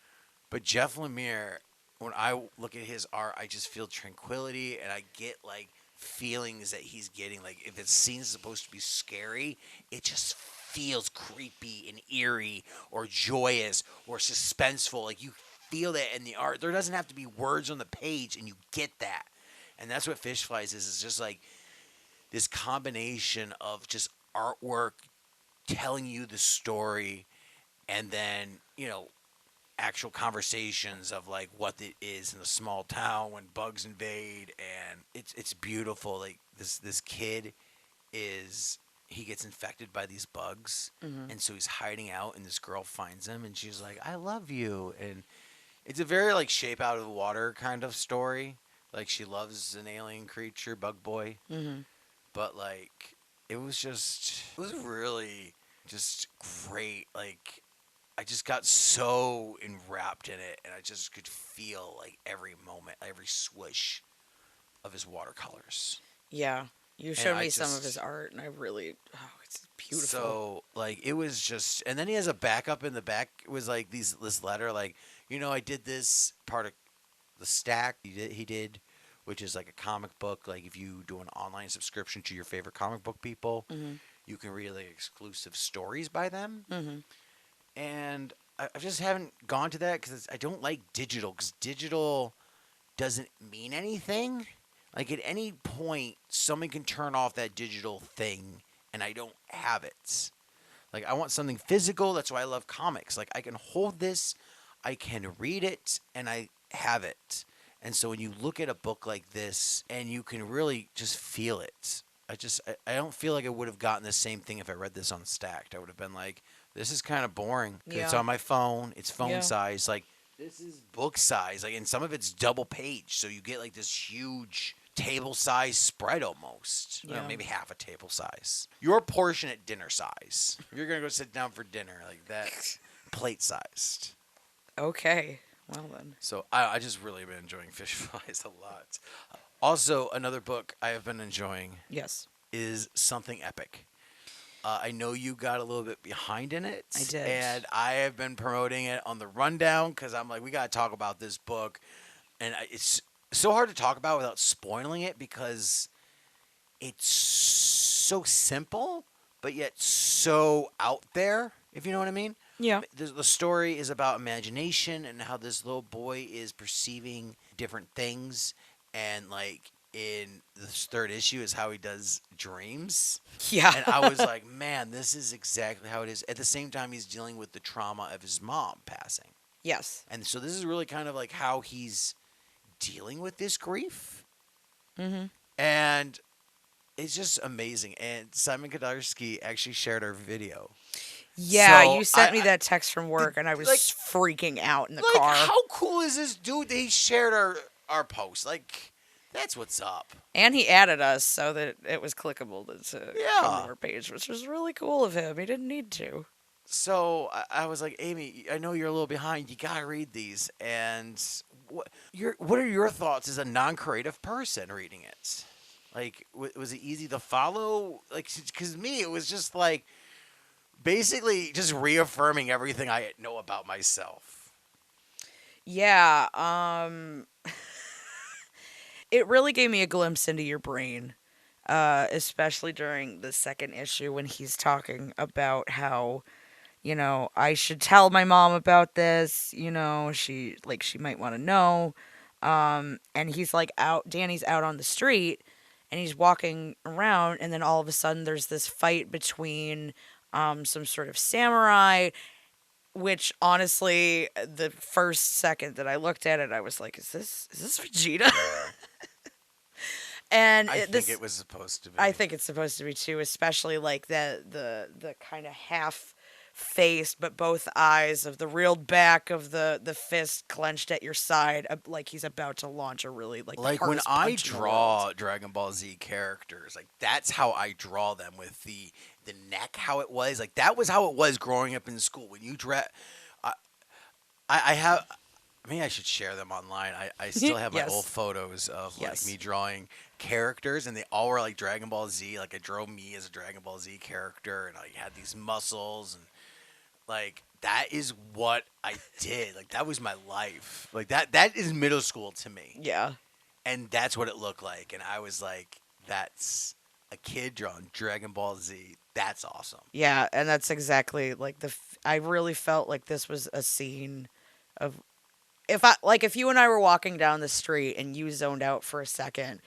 But Jeff Lemire, when I look at his art, I just feel tranquility, and I get like feelings that he's getting. Like if a scene's supposed to be scary, it just feels creepy and eerie, or joyous, or suspenseful. Like you feel that in the art. There doesn't have to be words on the page, and you get that. And that's what Fish Flies is. It's just like this combination of just artwork telling you the story, and then actual conversations of like what it is in a small town when bugs invade, and it's beautiful. Like this kid is, he gets infected by these bugs, Hmm. and so he's hiding out, and this girl finds him, and she's like, I love you. And it's a very like shape out of the water kind of story. Like she loves an alien creature, bug boy, Hmm. but like it was really just great. Like I just got so enwrapped in it, and I just could feel like every moment, every swish of his watercolors. Yeah, you And showed I me some of his just art, and I really, oh, it's beautiful. so like it was just, and then he has a backup in the back. It was like this letter, like I did this part of the stack. He did, which is like a comic book. Like if you do an online subscription to your favorite comic book people, Hmm. you can read like exclusive stories by them. Hmm. And I just haven't gone to that because I don't like digital, because digital doesn't mean anything. Like at any point, someone can turn off that digital thing, and I don't have it. Like I want something physical. That's why I love comics. Like I can hold this, I can read it, and I have it. And so when you look at a book like this, and you can really just feel it. I don't feel like I would have gotten the same thing if I read this on Stacked. I would have been like, this is kind of boring. 'Cause it's Yeah, on my phone. It's phone yeah, size. Like this is book size. Like, and some of it's double page, so you get like this huge table size spread almost. Well, yeah. maybe half a table size. Your portion at dinner size. If you're gonna go sit down for dinner, like that, plate sized. Okay, well then. So I just really been enjoying Fish Flies a lot. Also, another book I have been enjoying Yes, is Something Epic. I know you got a little bit behind in it, I did. and I have been promoting it on the rundown because I'm like, we got to talk about this book, and it's so hard to talk about without spoiling it because it's so simple, but yet so out there. If you know what I mean. Yeah. The story is about imagination and how this little boy is perceiving different things, and like in this third issue is how he does dreams. Yeah. And I was like, man, this is exactly how it is. At the same time, he's dealing with the trauma of his mom passing. Yes. And so this is really kind of like how he's dealing with this grief. Mhm. And it's just amazing. And Simon Kudranski actually shared our video. Yeah, So you sent me that text from work, and I was like, freaking out in the like car. how cool is this dude that he shared our post? Like, that's what's up. And he added us so that it was clickable to come to Yeah. our page, which was really cool of him. He didn't need to. So I was like, Amy, I know you're a little behind. You gotta read these. And what are your thoughts as a non-creative person reading it? Like, was it easy to follow? Like, because me, it was just like basically just reaffirming everything I know about myself. Yeah, it really gave me a glimpse into your brain, especially during the second issue when he's talking about how, I should tell my mom about this, she might want to know. And he's like Danny's out on the street and he's walking around, and then all of a sudden there's this fight between some sort of samurai which honestly, the first second that I looked at it, I was like, is this Vegeta? And I it, think this it was supposed to be. I think it's supposed to be too, especially like the kind of half face, but both eyes of the reeled back of the fist clenched at your side, like he's about to launch a really like the Like when hardest I punch in the world. draw Dragon Ball Z characters, like that's how I draw them with the neck, how it was. Like that was how it was growing up in school. When you draw, I, I have. Maybe I should share them online. I still have my old Yes. photos of like Yes. me drawing characters, and they all were like Dragon Ball Z. Like I drew me as a Dragon Ball Z character, and I had these muscles, and like that is what I did. Like that was my life. Like that is middle school to me, Yeah. and that's what it looked like. And I was like, that's a kid drawing Dragon Ball Z. That's awesome. Yeah, and that's exactly like I really felt like this was a scene of if you and I were walking down the street and you zoned out for a second,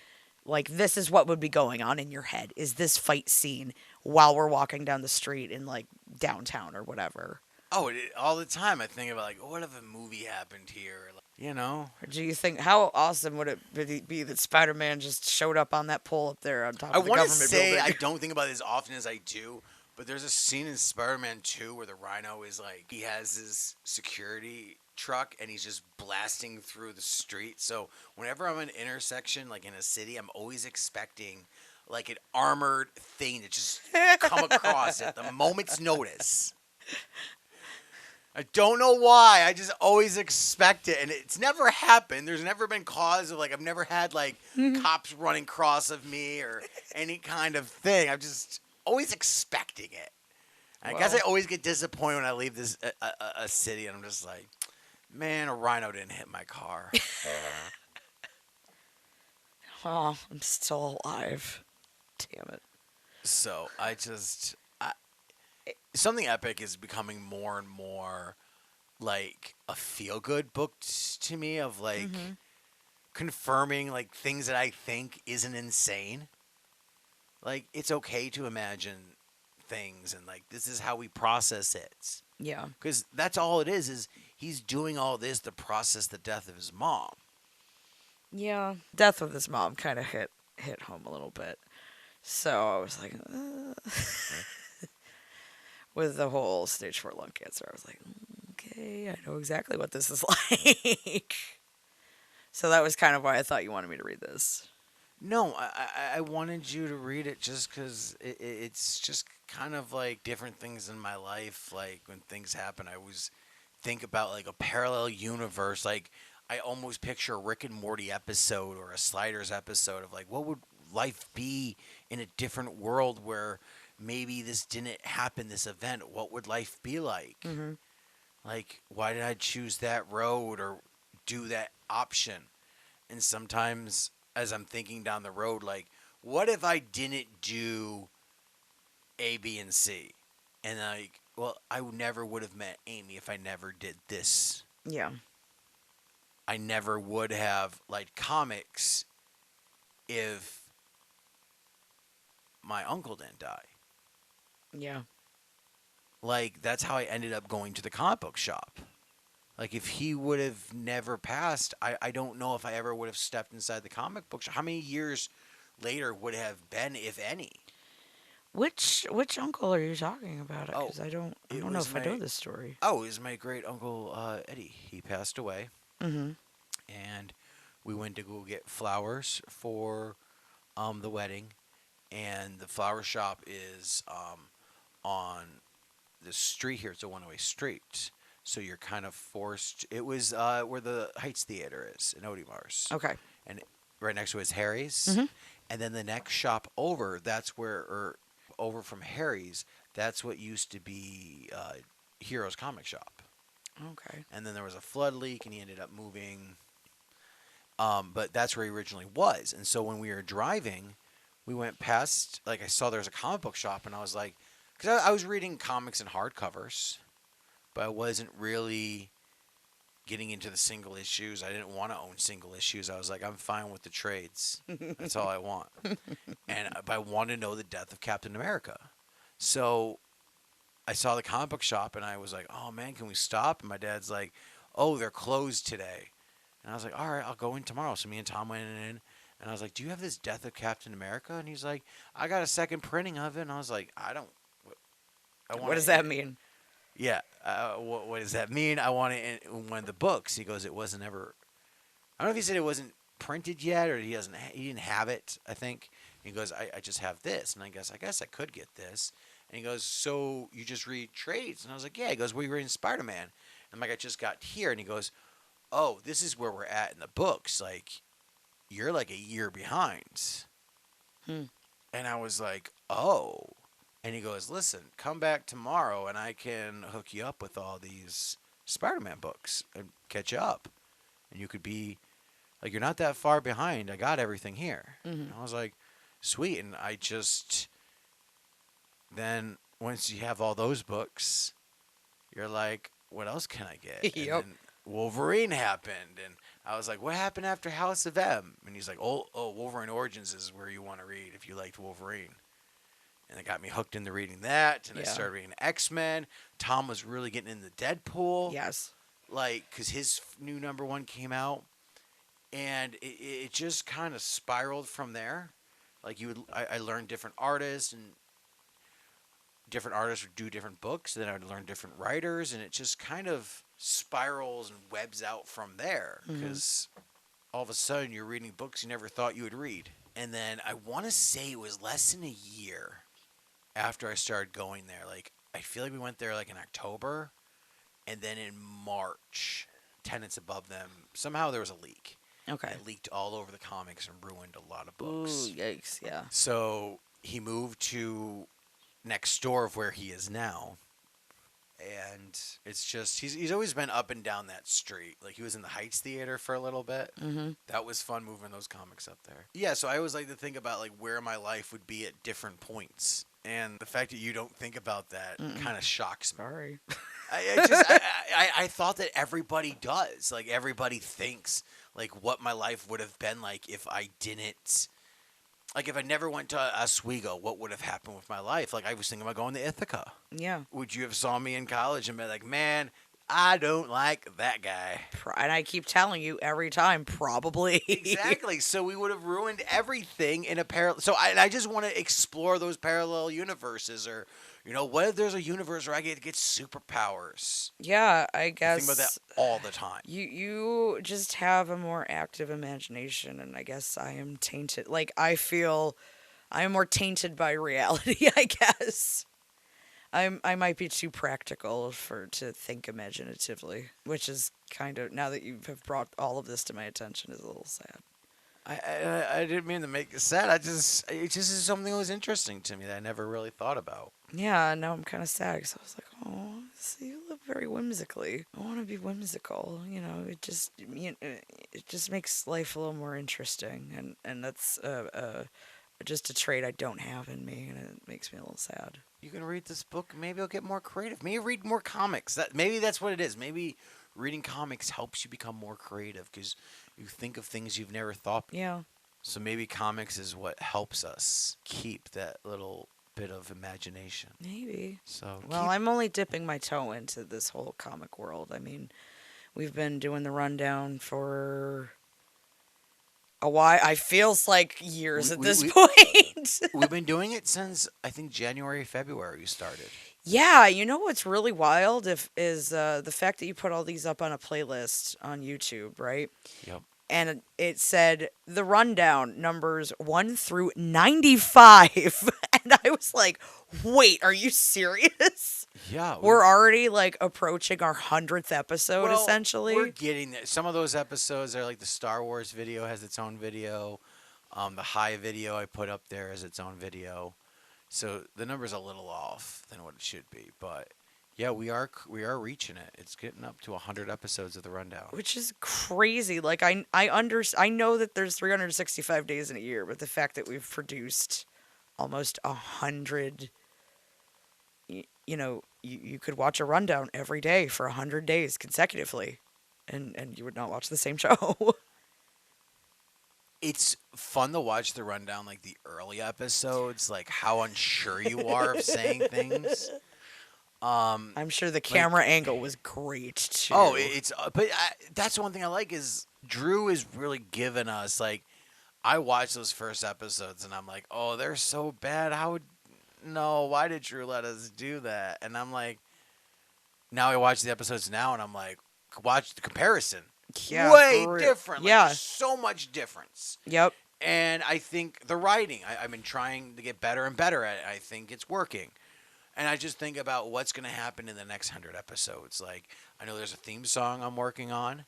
like this is what would be going on in your head is this fight scene while we're walking down the street in like downtown or whatever. Oh, all the time I think about like, what if a movie happened here? Like, you know, Or do you think how awesome would it be that Spider-Man just showed up on that pole up there on top I of the want to government say building? I don't think about it as often as I do, but there's a scene in Spider-Man 2 where the Rhino is like he has his security truck and he's just blasting through the street. So whenever I'm in an intersection like in a city, I'm always expecting like an armored thing to just come across at the moment's notice. I don't know why. I just always expect it, and it's never happened. There's never been cause of like I've never had like cops running cross of me or any kind of thing. I'm just always expecting it. I guess I Well. always get disappointed when I leave this a city, and I'm just like, man, a rhino didn't hit my car. Oh, I'm still alive. Damn it. So something epic is becoming more and more like a feel good book to me of like confirming like things that I think isn't insane. Like it's okay to imagine things and like this is how we process it. Yeah. Because that's all it is he's doing all this to process the death of his mom. Yeah. Death of his mom kind of hit home a little bit. So I was like, with the whole stage 4 lung cancer, I was like, okay, I know exactly what this is like. So that was kind of why I thought you wanted me to read this. No, I wanted you to read it just because it's just kind of like different things in my life. Like when things happen, I always think about like a parallel universe. Like I almost picture a Rick and Morty episode or a Sliders episode of like what would life be in a different world where maybe this didn't happen, this event. What would life be like? Mm-hmm. Like why did I choose that road or do that option? And sometimes as I'm thinking down the road, like, what if I didn't do A, B, and C? And like, well, I never would have met Amy if I never did this. Yeah. I never would have liked comics if my uncle didn't die. Yeah. Like, that's how I ended up going to the comic book shop. Like, if he would have never passed, I don't know if I ever would have stepped inside the comic book shop. How many years later would it have been, if any? Which uncle are you talking about? Because I don't know was if I know this story. Oh, it was my great uncle Eddie. He passed away, Mm-hmm. and we went to go get flowers for the wedding, and the flower shop is on the street here. It's a one-way street. So you're kind of forced. It was where the Heights Theater is in Odie-Mars. Okay. And right next to it is Harry's. Mm-hmm. And then the next shop over, or over from Harry's, that's what used to be Heroes Comic Shop. Okay. And then there was a flood leak, and he ended up moving. But that's where he originally was. And so when we were driving, we went past, like I saw there was a comic book shop, and I was like, because I was reading comics in hardcovers, but I wasn't really getting into the single issues. I didn't want to own single issues. I was like, I'm fine with the trades. That's all I want. But I want to know the death of Captain America. So I saw the comic book shop and I was like, oh man, can we stop? And my dad's like, oh, they're closed today. And I was like, all right, I'll go in tomorrow. So me and Tom went in. And I was like, do you have this Death of Captain America? And he's like, I got a second printing of it. And I was like, I don't. I want What does that mean? Yeah. What does that mean? I want it in one of the books. He goes, it wasn't ever. I don't know if he said it wasn't printed yet or he didn't have it, I think. He goes, I just have this. And I guess I could get this. And he goes, so you just read trades? And I was like, yeah. He goes, well, you're reading Spider-Man. And I'm like, I just got here. And he goes, oh, this is where we're at in the books. Like, you're like a year behind. And I was like, oh. And he goes, listen, come back tomorrow and I can hook you up with all these Spider-Man books and catch you up. And you could be, like, you're not that far behind. I got everything here. And I was like, sweet. And I just, then once you have all those books, you're like, what else can I get? Yep. And then Wolverine happened. And I was like, what happened after House of M? And he's like, oh, Wolverine Origins is where you want to read if you liked Wolverine. And it got me hooked into reading that. And I started reading X-Men. Tom was really getting into Deadpool. Yes. Like, because his new #1 came out. And it just kind of spiraled from there. Like, I learned different artists. And different artists would do different books. Then I would learn different writers. And it just kind of spirals and webs out from there. Because all of a sudden, you're reading books you never thought you would read. And then I want to say it was less than a year after I started going there. Like, I feel like we went there like in October, and then in March, Tenants Above Them, somehow there was a leak. Okay. It leaked all over the comics and ruined a lot of books. Ooh, yikes, yeah. So he moved to next door of where he is now. And it's just, he's always been up and down that street. Like, he was in the Heights Theater for a little bit. That was fun moving those comics up there. Yeah, so I always like to think about, like, where my life would be at different points. And the fact that you don't think about that kind of shocks me. Sorry. I thought that everybody does. Like, everybody thinks, like, what my life would have been like if I didn't. Like, if I never went to Oswego, what would have happened with my life? Like, I was thinking about going to Ithaca. Yeah. Would you have saw me in college and been like, man, I don't like that guy? And I keep telling you every time, probably. Exactly. So we would have ruined everything in a parallel. So I just want to explore those parallel universes. Or, you know, what if there's a universe where I get superpowers? Yeah, I guess. I think about that all the time. You just have a more active imagination, and I guess I am tainted. Like, I feel I am more tainted by reality, I guess. I might be too practical to think imaginatively, which is kind of, now that you have brought all of this to my attention, is a little sad. I didn't mean to make it sad. It just is something that was interesting to me that I never really thought about. Yeah, now I'm kind of sad because I was like, oh, see, you live very whimsically. I want to be whimsical. You know, it just makes life a little more interesting, and that's just a trait I don't have in me, and it makes me a little sad. You can read this book. Maybe I'll get more creative. Maybe read more comics. Maybe that's what it is. Maybe reading comics helps you become more creative because you think of things you've never thought. Yeah. So maybe comics is what helps us keep that little bit of imagination. Maybe. So well, I'm only dipping my toe into this whole comic world. I mean, we've been doing the rundown for a while. I feels like years at this point. We've been doing it since I think January, February we started. Yeah, you know what's really wild is the fact that you put all these up on a playlist on YouTube, right? Yep. And it said the rundown numbers 1 through 95. And I was like, wait, are you serious? Yeah. We're already like approaching our 100th episode, essentially. We're getting there. Some of those episodes are like the Star Wars video has its own video. The High video I put up there has its own video. So the number's a little off than what it should be. But yeah, we are reaching it. It's getting up to 100 episodes of the rundown, which is crazy. Like I know that there's 365 days in a year, but the fact that we've produced almost 100, you know, you could watch a rundown every day for 100 days consecutively, and you would not watch the same show. It's fun to watch the rundown, like the early episodes, like how unsure you are of saying things. I'm sure the Like, camera angle was great too. oh, it's but that's one thing I like is Drew is really giving us like I watched those first episodes and I'm like, oh, they're so bad. How would no? Why did Drew let us do that? And I'm like, now I watch the episodes now and I'm like, watch the comparison. Yeah, Way for real. different. Like, Yeah. there's so much difference. Yep. And I think the writing, I've been trying to get better and better at it. I think it's working. And I just think about what's going to happen in the next 100 episodes. Like, I know there's a theme song I'm working on.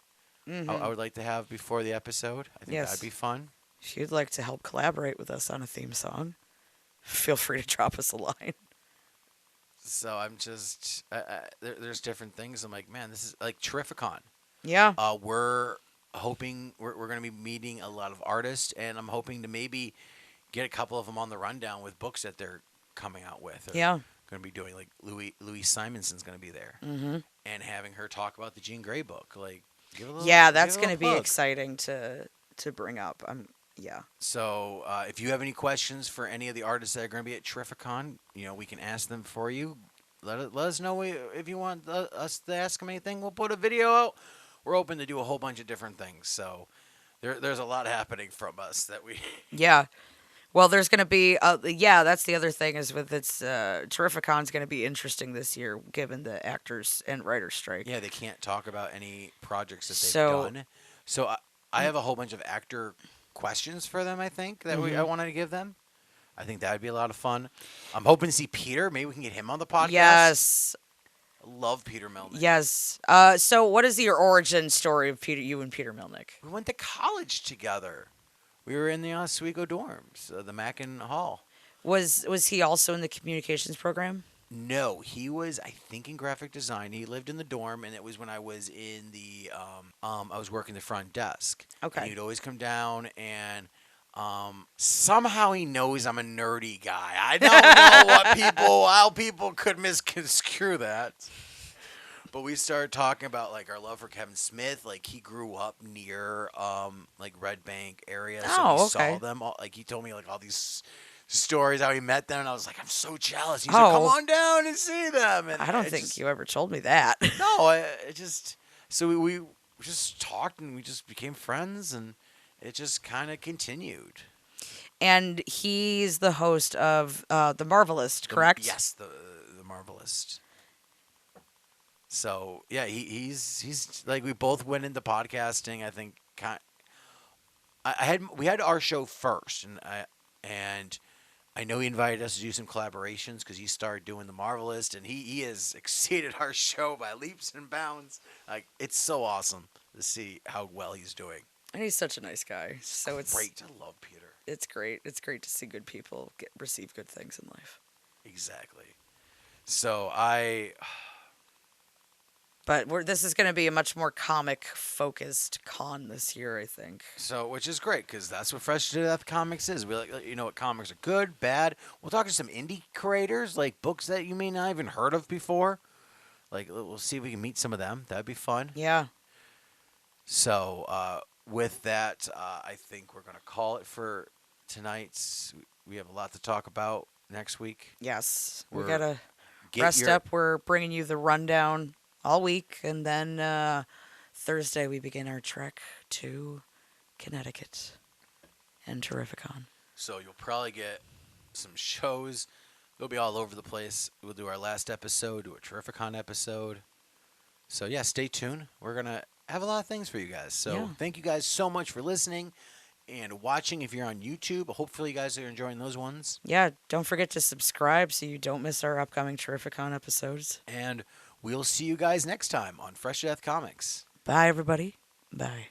I would like to have before the episode. I think Yes. that'd be fun. If you'd like to help collaborate with us on a theme song, feel free to drop us a line. So I'm just, there's different things. I'm like, man, this is like Terrificon. Yeah. We're hoping, we're going to be meeting a lot of artists, and I'm hoping to maybe get a couple of them on the rundown with books that they're coming out with. Or Yeah. going to be doing like Louise Simonson's going to be there, and having her talk about the Jean Grey book. Like, give a little, Yeah, that's give a going to little be plug. exciting to bring up. Yeah. So if you have any questions for any of the artists that are going to be at Terrificon, we can ask them for you. Let us know if you want us to ask them anything. We'll put a video out. We're open to do a whole bunch of different things. So there's a lot happening from us that we. Yeah. Well, there's going to be, yeah, that's the other thing is with its, Terrificon's going to be interesting this year given the actors and writers strike. Yeah, they can't talk about any projects that they've So- done. So I have a whole bunch of actor questions for them. I think that I wanted to give them. I think that would be a lot of fun. I'm hoping to see Peter. Maybe we can get him on the podcast. Yes. I love Peter Milnick. Yes. So what is your origin story of you and Peter Milnick? We went to college together. We were in the Oswego dorms, the Mackin Hall. Was he also in the communications program? No, he was, I think, in graphic design. He lived in the dorm, and it was when I was in the, I was working the front desk. Okay. And he'd always come down, and somehow he knows I'm a nerdy guy. I don't know how people could misconstrue that. But we started talking about like our love for Kevin Smith. Like he grew up near like Red Bank area, so Oh, he okay. saw them. Like he told me like all these stories how he met them, and I was like, I'm so jealous. He's Oh. like, come on down and see them. And I don't think you ever told me that. No, it just so we just talked and we just became friends, and it just kind of continued. And he's the host of The Marvelist, correct? Yes, the Marvelist. So yeah, he's like we both went into podcasting. I think we had our show first, and I know he invited us to do some collaborations because he started doing the Marvelist, and he has exceeded our show by leaps and bounds. Like it's so awesome to see how well he's doing. And he's such a nice guy. So it's Great, I love Peter. It's great. It's great to see good people receive good things in life. Exactly. So But this is going to be a much more comic-focused con this year, I think. So, which is great because that's what Fresh to Death Comics is. We like, what comics are good, bad. We'll talk to some indie creators, like books that you may not even heard of before. Like, we'll see if we can meet some of them. That'd be fun. Yeah. So, with that, I think we're gonna call it for tonight's. We have a lot to talk about next week. Yes. We We're- got to Get rest your- up. We're bringing you the rundown all week. And then Thursday, we begin our trek to Connecticut and Terrificon. So you'll probably get some shows. They'll be all over the place. We'll do our last episode, do a Terrificon episode. So yeah, stay tuned. We're gonna have a lot of things for you guys. So Yeah. thank you guys so much for listening and watching. If you're on YouTube, hopefully you guys are enjoying those ones. Yeah, don't forget to subscribe so you don't miss our upcoming Terrificon episodes. And we'll see you guys next time on Fresh to Death Comics. Bye, everybody. Bye.